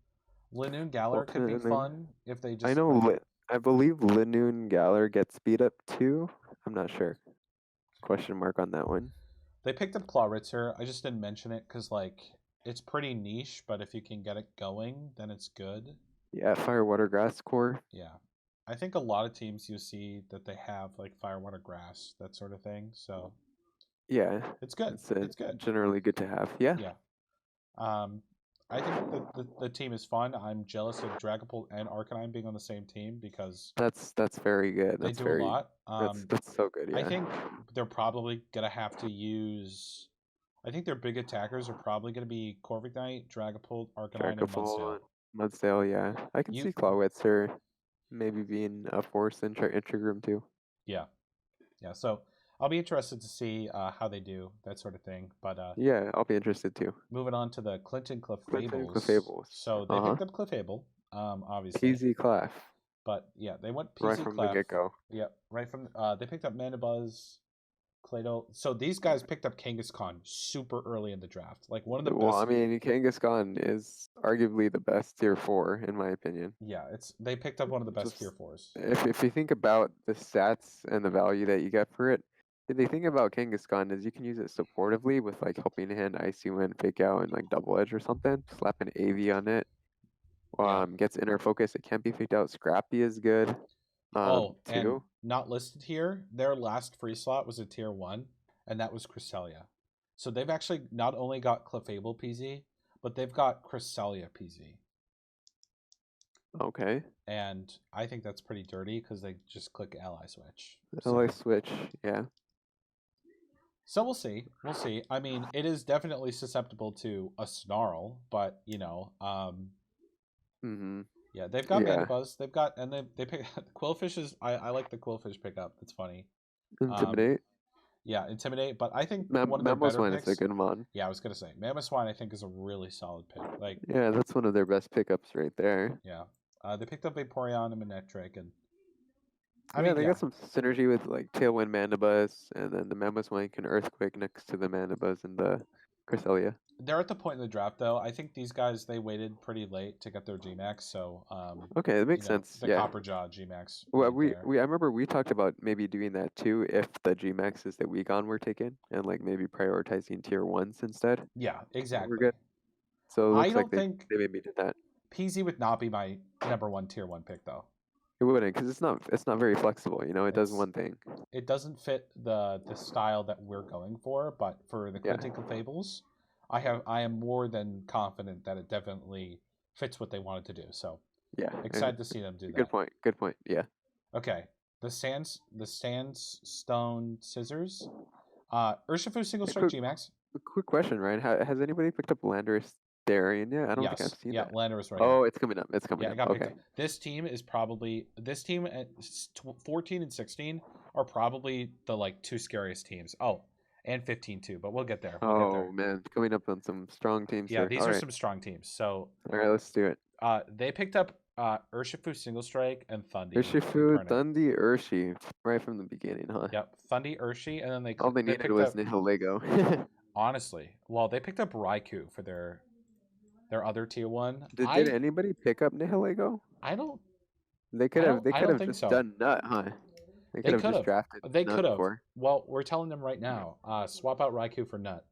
Lanoon Galar could be fun if they just. I know. I believe Lanoon Galar gets speed up too. I'm not sure. Question mark on that one. They picked up Clawritzer. I just didn't mention it because it's pretty niche, but if you can get it going, then it's good. Yeah, Fire, Water, Grass core. Yeah. I think a lot of teams you see that they have like Fire, Water, Grass, that sort of thing. So yeah, it's good. It's good. Generally good to have. Yeah. Yeah. I think the team is fun. I'm jealous of Dragapult and Arcanine being on the same team because that's very good. They do a lot. That's so good. Yeah. I think they're probably gonna have to use. I think their big attackers are probably gonna be Corviknight, Dragapult, Arcanine, and Mudsdale. Mudsdale, yeah. I can see Clawitzer maybe being a force in Trigroom too. Yeah. Yeah. So I'll be interested to see how they do, that sort of thing. But yeah, I'll be interested too. Moving on to the Clinton Clefable. So they picked up Clefable, obviously. PZ Clef. But yeah, they went PZ right from the get-go. Yeah, right from they picked up Mandibuzz, Claydol. So these guys picked up Kangaskhan super early in the draft. Like one of the best. Well, I mean, Kangaskhan is arguably the best tier 4 in my opinion. Yeah, they picked up one of the best tier 4s. If you think about the stats and the value that you get for it, the thing about Kangaskhan is you can use it supportively with like Helping Hand, Icy Wind, Fake Out, and like Double Edge or something. Slap an AV on it. Gets Inner Focus. It can't be faked out. Scrappy is good. And not listed here, their last free slot was a tier 1, and that was Cresselia. So they've actually not only got Clefable PZ, but they've got Cresselia PZ. Okay. And I think that's pretty dirty because they just click Ally Switch. Ally Switch, yeah. So we'll see. We'll see. I mean, it is definitely susceptible to a Snarl, but yeah, they've got Mandibuzz. They've got, and they pick Quillfish is. I like the Quillfish pickup. It's funny. Intimidate. Yeah, Intimidate. But I think one of their better picks. Is a good mon. Yeah, I was gonna say Mamoswine. I think is a really solid pick. Like, yeah, that's one of their best pickups right there. Yeah, they picked up Vaporeon and Manectric, and they got some synergy with like Tailwind Mandibuzz, and then the Mamoswine can Earthquake next to the Mandibuzz and the Cresselia. They're at the point in the draft, though. I think these guys, they waited pretty late to get their G-Max, so... okay, that makes sense, the Copperjaw G-Max. Well, I remember we talked about maybe doing that, too, if the G-Maxes that we got were taken, and, like, maybe prioritizing tier 1s instead. Yeah, exactly. We're good. So it looks I think they maybe did that. PZ would not be my number 1 tier 1 pick, though. It wouldn't, because it's not very flexible, you know? It does one thing. It doesn't fit the style that we're going for, but for the Clinton Fables... I am more than confident that it definitely fits what they wanted to do. So Yeah. Excited to see them do that. Good point. Good point. Yeah. Okay. The sandstone scissors. Urshifu single strike G-Max. A quick question, Ryan. Has anybody picked up Landorus Darien yet? I don't think I've seen that. Lander was right. Oh, it's coming up. It's coming Yeah, up. it got picked Okay. up. This team at 14 and 16 are probably the like two scariest teams. Oh, and 15 too, but we'll get there. Man, coming up on some strong teams. Yeah, here. these are some strong teams. So all right, let's do it. they picked up Urshifu single strike and Thundi. Urshifu, Thundi, Urshi, right from the beginning, huh? Yep, Thundi, Urshi, and then all they needed was Nihilego. Honestly, well, they picked up Raikou for their other tier 1. Did anybody pick up Nihilego? I don't. They could have. They could have just done Nut, huh? They could have just drafted. They could have. Well, we're telling them right now. Swap out Raikou for Nut.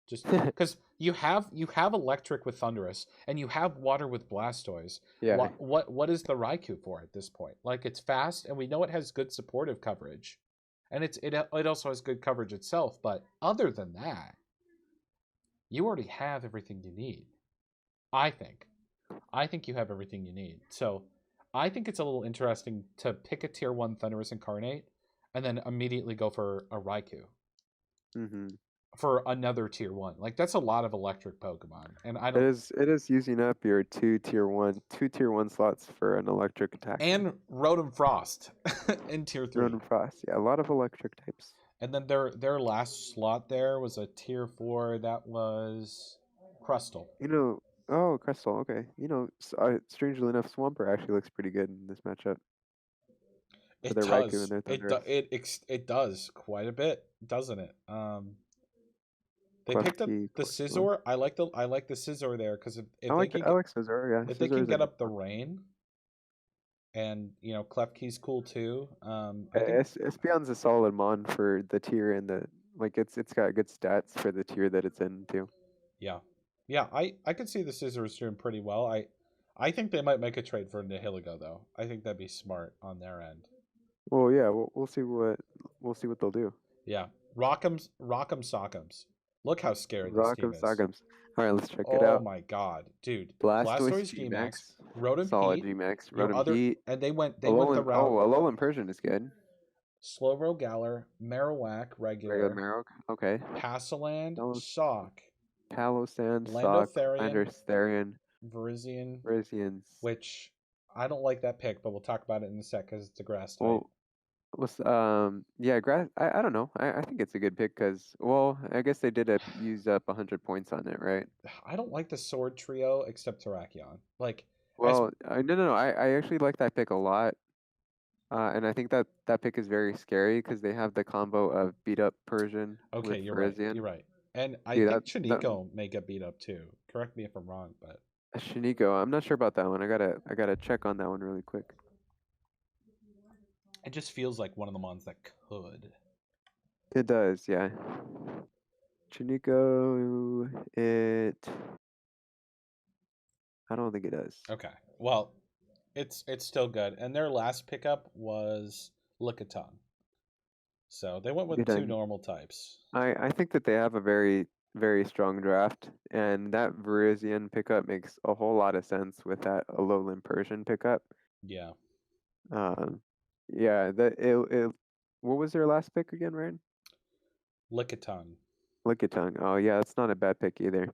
Just because you have electric with Thundurus and you have water with Blastoise. Yeah. What is the Raikou for at this point? Like, it's fast and we know it has good supportive coverage, and it also has good coverage itself. But other than that, you already have everything you need. I think you have everything you need. So I think it's a little interesting to pick a tier 1 Thundurus Incarnate and then immediately go for a Raikou. Mm-hmm. For another tier 1. Like, that's a lot of electric Pokemon. And I don't. It is using up your two tier 1 slots for an electric attack. And Rotom Frost in tier 3. Rotom Frost, yeah, a lot of electric types. And then their last slot there was a tier 4 that was Crustle. Oh, Crustle, okay. Strangely enough, Swampert actually looks pretty good in this matchup. It does. It does quite a bit, doesn't it? They picked up the Scizor. I like the Scizor there because if they can get up the rain, and Klefki's cool too. Espeon's a solid mon for the tier and it's got good stats for the tier that it's in too. Yeah, I could see the Scizor's doing pretty well. I think they might make a trade for Nihilego though. I think that'd be smart on their end. Well, yeah, we'll see what they'll do. Yeah, Rock'em Sock'ems. Look how scary this team is. Sock'ems. All right, let's check it out. Oh my god, dude! Blastoise G-Max, Rotom solid Heat, G-Max, Rotom Heat, and they went the route. Oh, Alolan Persian is good. Slowbro Galar, Marowak regular Marowak, okay. Passaland, Sock, Palossand, Sock, Therian, Virizion, which I don't like that pick, but we'll talk about it in a sec because it's a grass type. Grass. I don't know. I think it's a good pick because, I guess they did use up 100 points on it, right? I don't like the sword trio except Terrakion. No. I actually like that pick a lot, and I think that pick is very scary because they have the combo of beat up Persian. Okay, with you're Virizion. right. You're right. And I think Shiniko may get beat up too. Correct me if I'm wrong, but Shiniko, I'm not sure about that one. I gotta check on that one really quick. It just feels like one of the ones that could. It does, yeah. Shiniko, I don't think it does. Okay. Well, it's still good. And their last pickup was Lickitung. So they went with 2 normal types. I think that they have a very, very strong draft, and that Virizion pickup makes a whole lot of sense with that Alolan Persian pickup. Yeah. Yeah, what was their last pick again, Ryan? Lickitung. Oh yeah, that's not a bad pick either.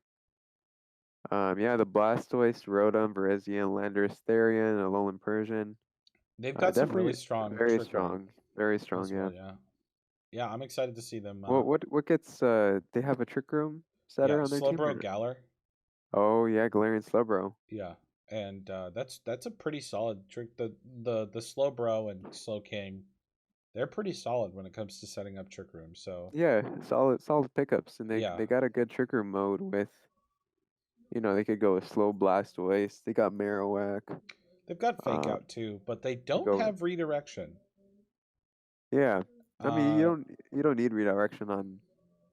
The Blastoise, Rotom, Virizion, Landorus, Therian, Alolan Persian. They've got some really strong. Very strong, yeah. Yeah, I'm excited to see them. What gets? They have a Trick Room setter on their team. Slowbro Galar. Oh yeah, Galarian Slowbro. Yeah, and that's a pretty solid trick. The Slowbro and Slowking, they're pretty solid when it comes to setting up Trick Room. So yeah, solid pickups, and they got a good Trick Room mode with. They could go with Slow Blastoise. They got Marowak. They've got Fake Out too, but they don't have Redirection. Yeah, I mean you don't need Redirection on.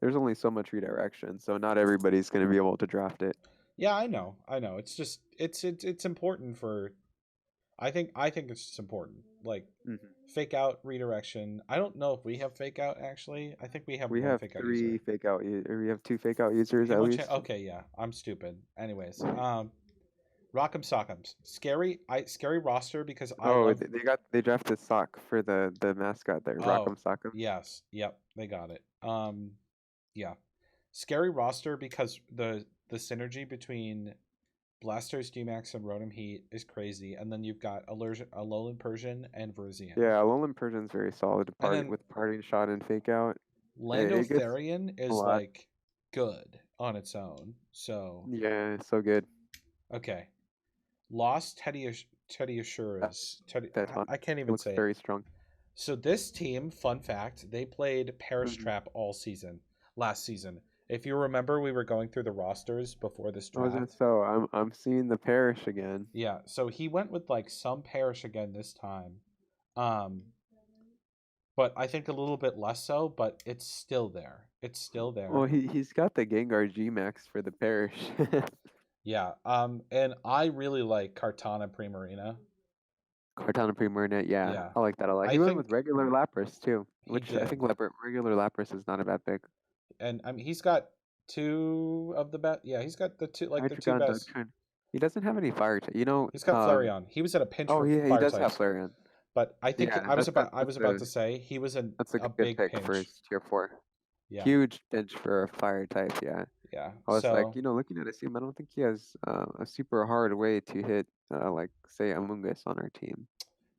There's only so much Redirection, so not everybody's going to be able to draft it. Yeah, I know. It's just it's important for. I think it's just important. Fake Out, Redirection. I don't know if we have Fake Out actually. I think we have. We have fake 3 Fake Out. We have 2 Fake Out users at least. Okay, yeah. I'm stupid. Anyways, Rock'em Sock'ems. Scary roster because I Oh, love. they drafted Sock for the mascot there. Oh, Rock'em Sock'em. yes. Yep, they got it. Yeah. Scary roster because the synergy between Blastoise, Gmax, and Rotom Heat is crazy, and then you've got Alolan Persian and Virizion. Yeah, Alolan Persian's very solid then with parting shot and fake out. Lando it gets Therian a is lot. like good on its own. So Yeah, so good. okay, Lost Teddy Assuras. That's fun. I can't It even looks say very it. strong. So this team, fun fact, they played Perish Mhm. Trap all season last season. If you remember, we were going through the rosters before this draft. So I'm seeing the Parish again. Yeah, so he went with like some Perish again this time. But I think a little bit less so, but it's still there. It's still there. Well, he's got the Gengar Gmax for the Parish. Yeah. And I really like Kartana Primarina. Cortana Primarina, yeah, Yeah. I like that a lot. I He went think with regular Lapras too, he which I think did. regular Lapras is not a bad pick. And I mean, he's got two of the best. Yeah, he's got the two Hydreigon, best. Dugtrio. He doesn't have any fire type. You know, He's got Flareon. He was at a pinch oh for yeah, he fire does types. have Flareon. But I think Yeah, I was that's about to say he was that's a good big pick pinch. for his tier 4. Yeah. Huge pinch for a fire type. Yeah. Yeah. I was like, So looking at his team, I don't think he has a super hard way to hit, like say Among Us on our team.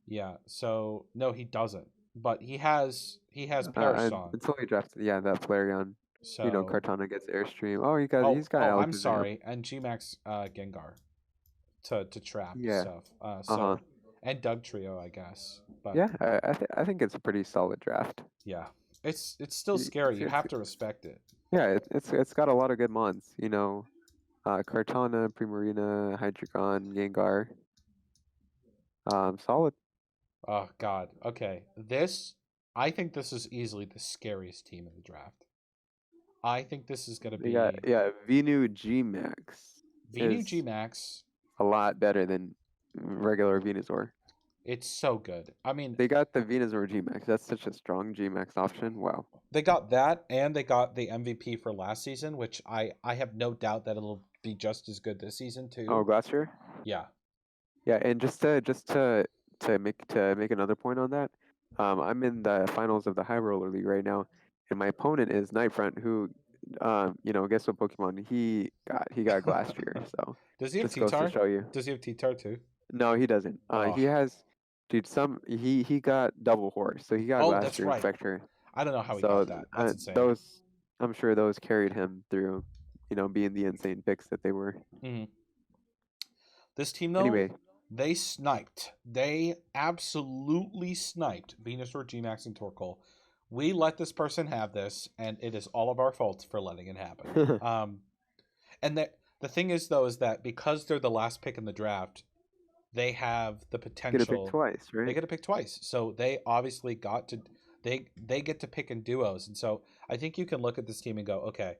yeah. So no, he doesn't. But he has And Parasong. until he drafted, that Flareon. So Kartana gets Airstream. Oh, he's got I'm Alakazam. sorry, and Gmax Gengar to trap Yeah. stuff. And Dugtrio, I guess. But Yeah, I think it's a pretty solid draft. yeah, it's still scary. You have to respect it. Yeah, it's got a lot of good mons. Kartana, Primarina, Hydreigon, Gengar. Solid. Oh God. Okay, I think this is easily the scariest team in the draft. I think this is gonna be Venu Gmax. Venu is Gmax. a lot better than regular Venusaur. It's so good. I mean, They got the Venusaur Gmax. That's such a strong Gmax option. Wow. they got that, and they got the MVP for last season, which I have no doubt that it'll be just as good this season too. Oh, Glacier? Yeah. Yeah, and just to make another point on that, I'm in the finals of the High Roller League right now, and my opponent is Nightfront, who, guess what Pokemon he got Glacier. So does he have just goes to T-Tar? show you. Does he have T-Tar too? No, he doesn't. He has, dude. He got Double Horse, so he got that's Glacier right. Infector. I don't know how he got that. That's insane. Those, I'm sure those carried him through, being the insane picks that they were. Mm-hmm. This team, though, Anyway, they sniped. They absolutely sniped Venusaur, Gmax, and Torkoal. We let this person have this, and it is all of our fault for letting it happen. And the thing is, though, is that because they're the last pick in the draft, they have the potential. Get to pick twice, right? They get to pick twice, so they obviously got to. They get to pick in duos, and so I think you can look at this team and go, okay,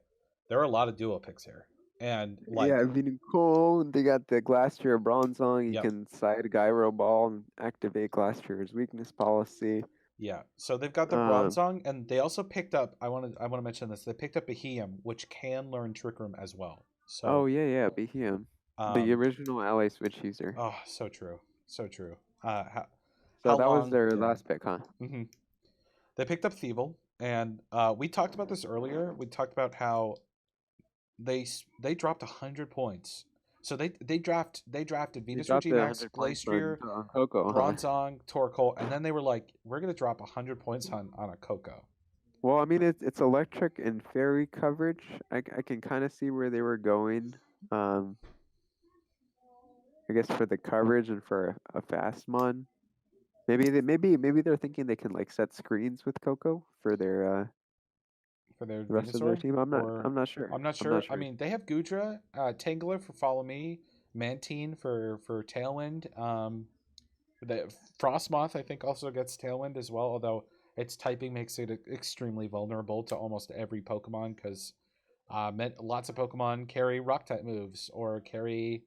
there are a lot of duo picks here, and Venu Cole, they got the Glacier Bronzong. You Yep. can side Gyro Ball and activate Glacier's weakness policy. Yeah, so they've got the Bronzong, and they also picked up. I want to mention this. They picked up Beheeyem, which can learn Trick Room as well. So Beheeyem, the original ally switch user. Oh, so true, so true. So that was their last pick, huh? Mm-hmm. They picked up Thievul, and we talked about this earlier. We talked about how they dropped 100 points. So they drafted Venusaur, Gmax, Glacier, Bronzong, Torkoal, and then they were like, we're gonna drop 100 points on a Coco. Well, I mean, it's electric and fairy coverage. I can kind of see where they were going. I guess for the coverage and for a fast mon. Maybe they're thinking they can like set screens with Coco for their the rest of their team. I'm not sure. I'm not sure. I mean, they have Gudra, Tangler for Follow Me, Mantine for Tailwind. The Frostmoth I think also gets Tailwind as well, although its typing makes it extremely vulnerable to almost every Pokemon because lots of Pokemon carry Rock type moves or carry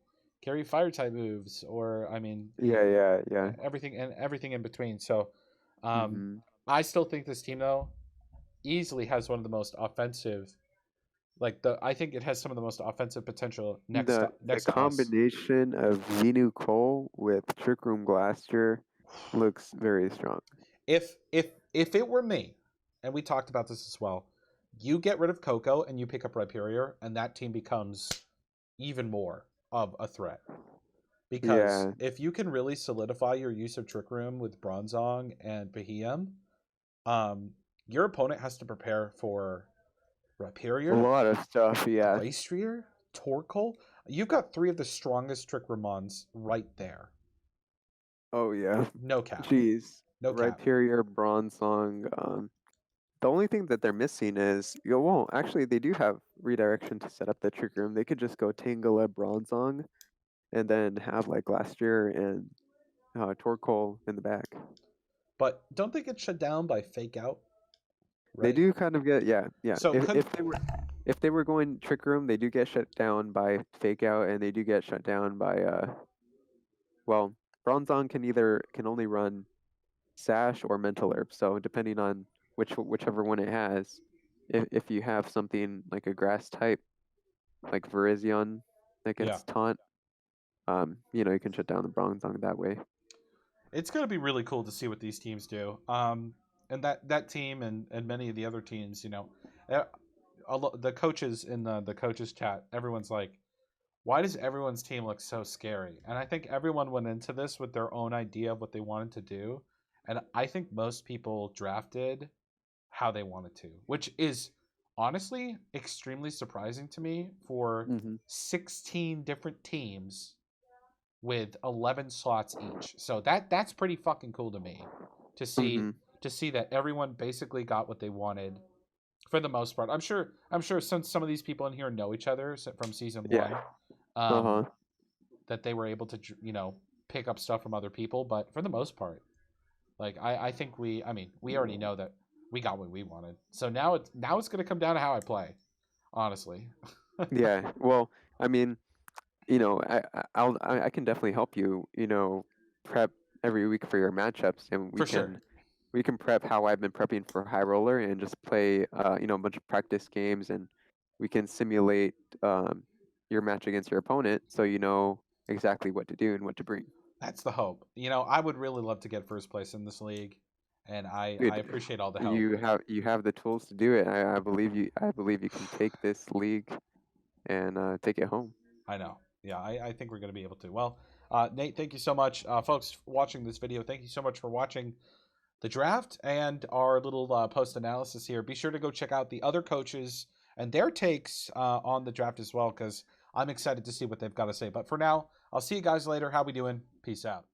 Fire type moves, or I mean, everything in between. So, I still think this team though easily has one of the most offensive Like I think it has some of the most offensive potential next The to us. combination of Venu Cole with Trick Room Glaster looks very strong. If it were me, and we talked about this as well, you get rid of Coco and you pick up Rhyperior, and that team becomes even more of a threat. Because if you can really solidify your use of Trick Room with Bronzong and Behem, your opponent has to prepare for Rhyperior, A lot of stuff, yeah. Glastrier, Torkoal. You've got 3 of the strongest Trick Roomons right there. Oh yeah. No cap. Jeez. No cap. Rhyperior, Bronzong. The only thing that they're missing is, actually they do have redirection to set up the Trick Room. They could just go Tangela, Bronzong, and then have like Glastrier and Torkoal in the back. But don't they get shut down by Fake Out? Right? They do kind of get, yeah. So if they were going Trick Room, they do get shut down by Fake Out, and they do get shut down by Bronzong can only run Sash or Mental Herb. So depending on whichever one it has, if you have something like a grass type, like Virizion against Taunt, you can shut down the Bronzong that way. It's going to be really cool to see what these teams do. And that team and many of the other teams, the coaches in the coaches chat, everyone's like, why does everyone's team look so scary? And I think everyone went into this with their own idea of what they wanted to do. And I think most people drafted how they wanted to, which is honestly extremely surprising to me for 16 different teams with 11 slots each. So that's pretty fucking cool to me to see that everyone basically got what they wanted for the most part. I'm sure some of these people in here know each other from season 1. That they were able to pick up stuff from other people, but for the most part, like I think we already know that we got what we wanted. So now it's going to come down to how I play, honestly. Yeah. Well, I mean, I can definitely help you, prep every week for your matchups, and we can prep how I've been prepping for High Roller and just play a bunch of practice games, and we can simulate your match against your opponent so you know exactly what to do and what to bring. That's the hope. I would really love to get first place in this league, and I appreciate all the help. You have the tools to do it. I believe you. I believe you can take this league and take it home. I know. Yeah, I think we're going to be able to. Well, Nate, thank you so much. Folks watching this video, thank you so much for watching the draft and our little post analysis here. Be sure to go check out the other coaches and their takes on the draft as well, because I'm excited to see what they've got to say. But for now, I'll see you guys later. How we doing? Peace out.